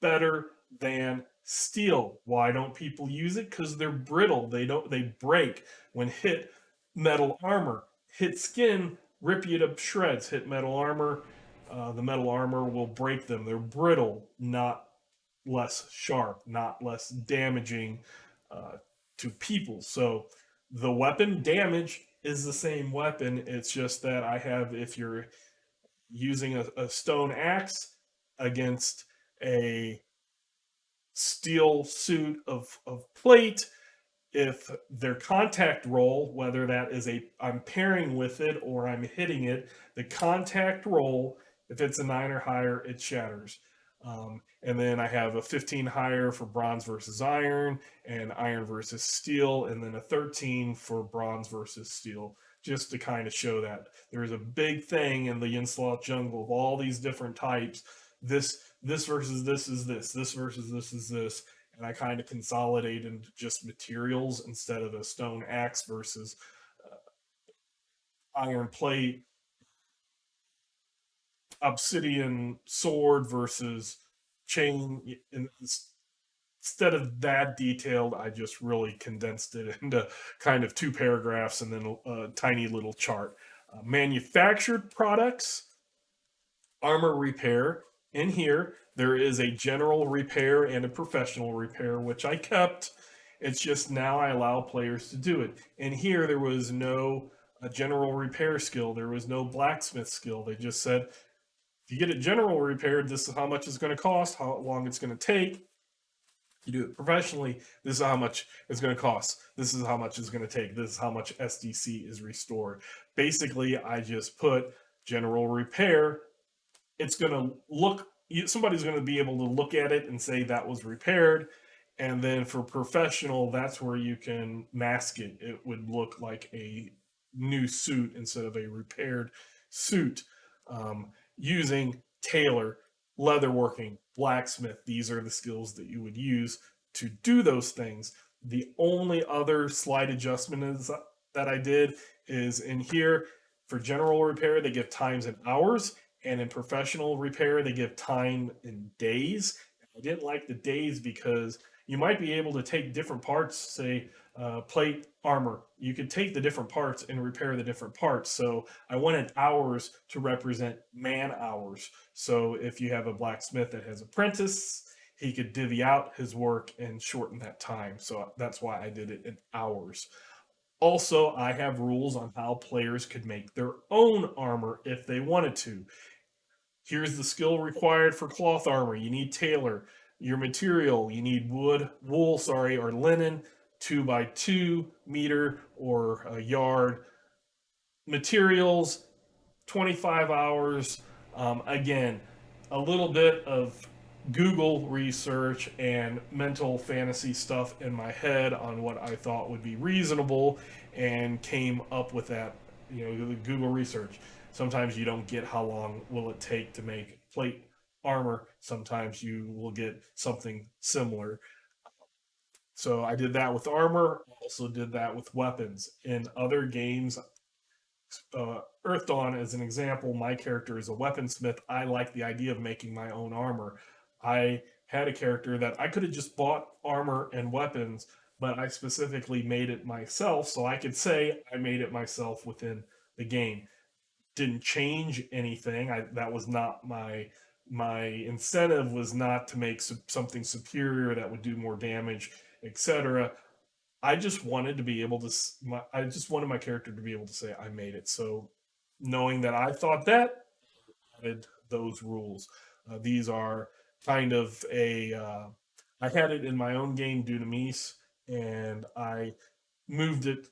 [SPEAKER 1] better than steel. Why don't people use it? Because they're brittle. They break when hit metal armor. Hit skin, rip you to shreds. Hit metal armor, the metal armor will break them. They're brittle, not less sharp, not less damaging uh, to people. So the weapon damage is the same weapon. It's just that I have, if you're using a stone axe against a steel suit of plate, if their contact roll, whether that is I'm pairing with it or I'm hitting it, the contact roll, if it's a 9 or higher, it shatters. And then I have a 15 higher for bronze versus iron, and iron versus steel, and then a 13 for bronze versus steel, just to kind of show that there's a big thing in the Yinsloth jungle of all these different types. This versus this is this versus this is this, and I kind of consolidate into just materials instead of a stone axe versus iron plate, obsidian sword versus chain. And instead of that detailed, I just really condensed it into kind of 2 paragraphs and then a tiny little chart. Manufactured products, armor repair. In here, there is a general repair and a professional repair, which I kept. It's just now I allow players to do it. In here, there was no general repair skill. There was no blacksmith skill. They just said, if you get it general repaired, this is how much it's going to cost, how long it's going to take. You do it professionally, this is how much it's going to cost. This is how much it's going to take. This is how much SDC is restored. Basically, I just put general repair. It's going to look, somebody's going to be able to look at it and say that was repaired. And then for professional, that's where you can mask it. It would look like a new suit instead of a repaired suit, using Tailor. leatherworking, blacksmith. These are the skills that you would use to do those things. The only other slight adjustment is, that I did is in here for general repair, they give times in hours, and in professional repair, they give time in days. I didn't like the days because you might be able to take different parts, say plate, armor. You could take the different parts and repair the different parts. So I wanted hours to represent man hours. So if you have a blacksmith that has apprentice, he could divvy out his work and shorten that time. So that's why I did it in hours. Also, I have rules on how players could make their own armor if they wanted to. Here's the skill required for cloth armor. You need tailor. Your material, you need wool, sorry, or linen, 2 by 2 meter or a yard. Materials, 25 hours. Again, a little bit of Google research and mental fantasy stuff in my head on what I thought would be reasonable, and came up with that. The Google research. Sometimes you don't get how long will it take to make plate armor. Sometimes you will get something similar. So I did that with armor. Also did that with weapons. In other games, Earth Dawn, as an example, my character is a weaponsmith. I like the idea of making my own armor. I had a character that I could have just bought armor and weapons, but I specifically made it myself, so I could say I made it myself within the game. Didn't change anything. That was not my incentive, was not to make something superior that would do more damage, etc. I just wanted to be able to. I just wanted my character to be able to say I made it. So, knowing that I thought that, I added those rules. These are kind of a. I had it in my own game, Dunamis, and I moved it,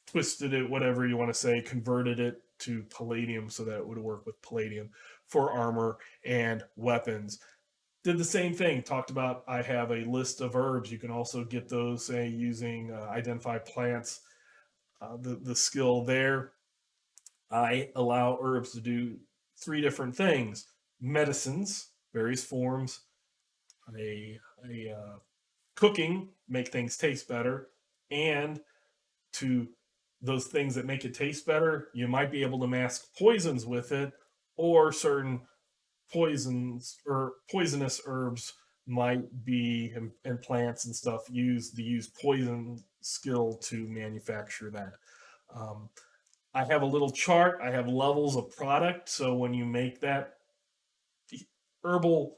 [SPEAKER 1] twisted it, whatever you want to say, converted it to Palladium so that it would work with Palladium for armor and weapons. Did the same thing. Talked about I have a list of herbs. You can also get those, say, using identify plants. The skill there, I allow herbs to do 3 different things: medicines, various forms, a cooking, make things taste better, and to those things that make it taste better, you might be able to mask poisons with it, or certain poisons or poisonous herbs might be, and plants and stuff use poison skill to manufacture that. Um, I have a little chart. I have levels of product. So when you make that herbal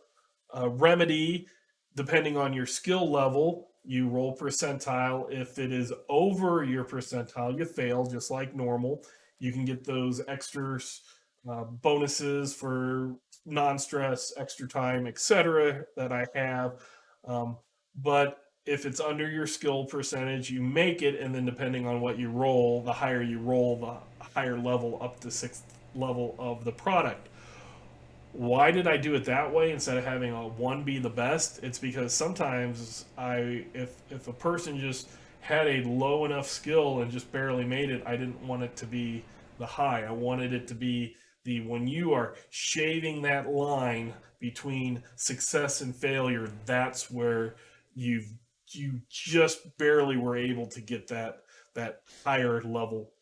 [SPEAKER 1] remedy, depending on your skill level, you roll percentile. If it is over your percentile, you fail, just like normal. You can get those extra bonuses for non-stress, extra time, etc. that I have. But if it's under your skill percentage, you make it, and then depending on what you roll, the higher you roll, the higher level, up to 6th level of the product. Why did I do it that way instead of having a one be the best? It's because sometimes if a person just had a low enough skill and just barely made it, I didn't want it to be the high. I wanted it to be the, when you are shaving that line between success and failure, that's where you just barely were able to get that higher level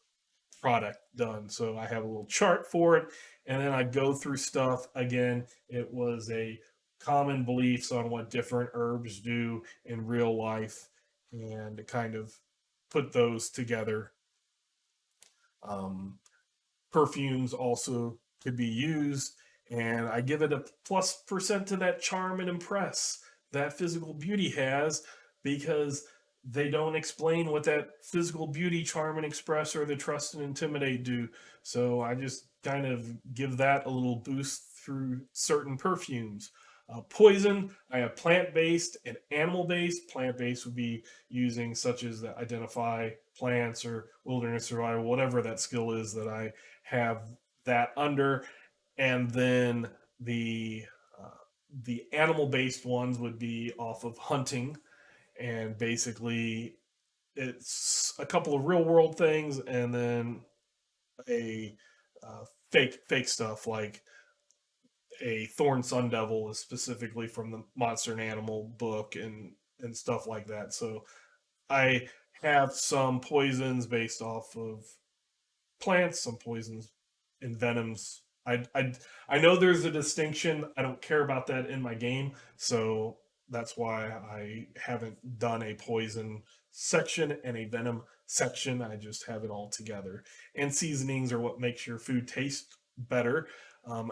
[SPEAKER 1] product done. So I have a little chart for it, and then I go through stuff. Again, it was a common beliefs on what different herbs do in real life, and to kind of put those together. Um, Perfumes also could be used, and I give it a +% to that charm and impress that physical beauty has, because they don't explain what that physical beauty, charm and express, or the trust and intimidate do. So I just kind of give that a little boost through certain perfumes. Poison, I have plant based and animal based. Plant based would be using such as the identify plants or wilderness survival, whatever that skill is that I have that under. And then uh, the animal based ones would be off of hunting, and basically it's a couple of real world things, and then a fake stuff like a Thorn Sun Devil is specifically from the Monster and Animal book and stuff like that. So I have some poisons based off of plants, some poisons and venoms. I know there's a distinction. I don't care about that in my game, so that's why I haven't done a poison section and a venom section. I just have it all together. And seasonings are what makes your food taste better.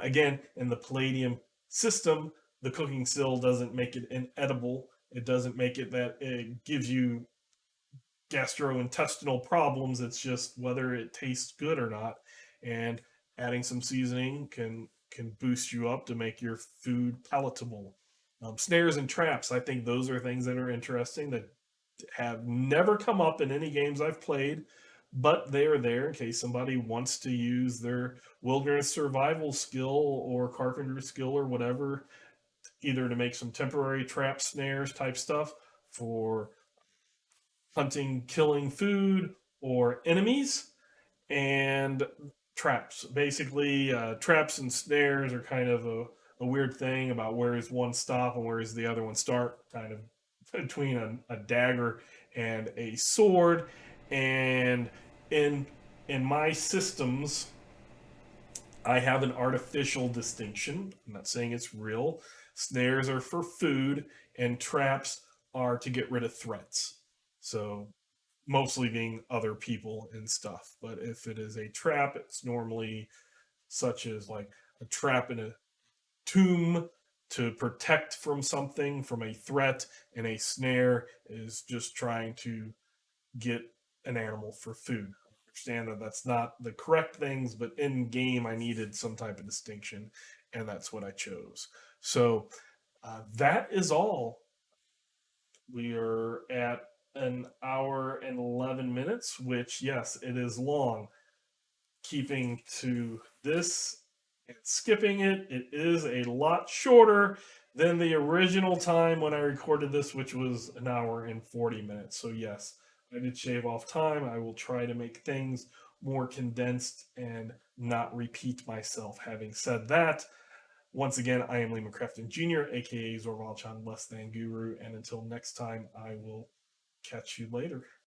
[SPEAKER 1] Again, in the Palladium system, the cooking still doesn't make it inedible. It doesn't make it that it gives you gastrointestinal problems. It's just whether it tastes good or not. And adding some seasoning can boost you up to make your food palatable. Snares and traps, I think those are things that are interesting that have never come up in any games I've played, but they are there in case somebody wants to use their wilderness survival skill or carpenter skill or whatever, either to make some temporary trap snares type stuff for hunting, killing food or enemies, and traps. Basically, traps and snares are kind of a weird thing about where does one stop and where does the other one start, kind of between a dagger and a sword. And in in my systems, I have an artificial distinction. I'm not saying it's real. Snares are for food, and traps are to get rid of threats. So mostly being other people and stuff. But if it is a trap, it's normally such as like a trap in a tomb to protect from something, from a threat, and a snare is just trying to get an animal for food. I understand that that's not the correct things, but in game I needed some type of distinction, and that's what I chose. So that is all. We are at an hour and 11 minutes, which, yes, it is long. Keeping to this and skipping it, it is a lot shorter than the original time when I recorded this, which was an hour and 40 minutes. So, yes, I did shave off time. I will try to make things more condensed and not repeat myself. Having said that, once again, I am Lee McCrafton Jr., aka Zorvalchan Less Than Guru, and until next time, I will catch you later.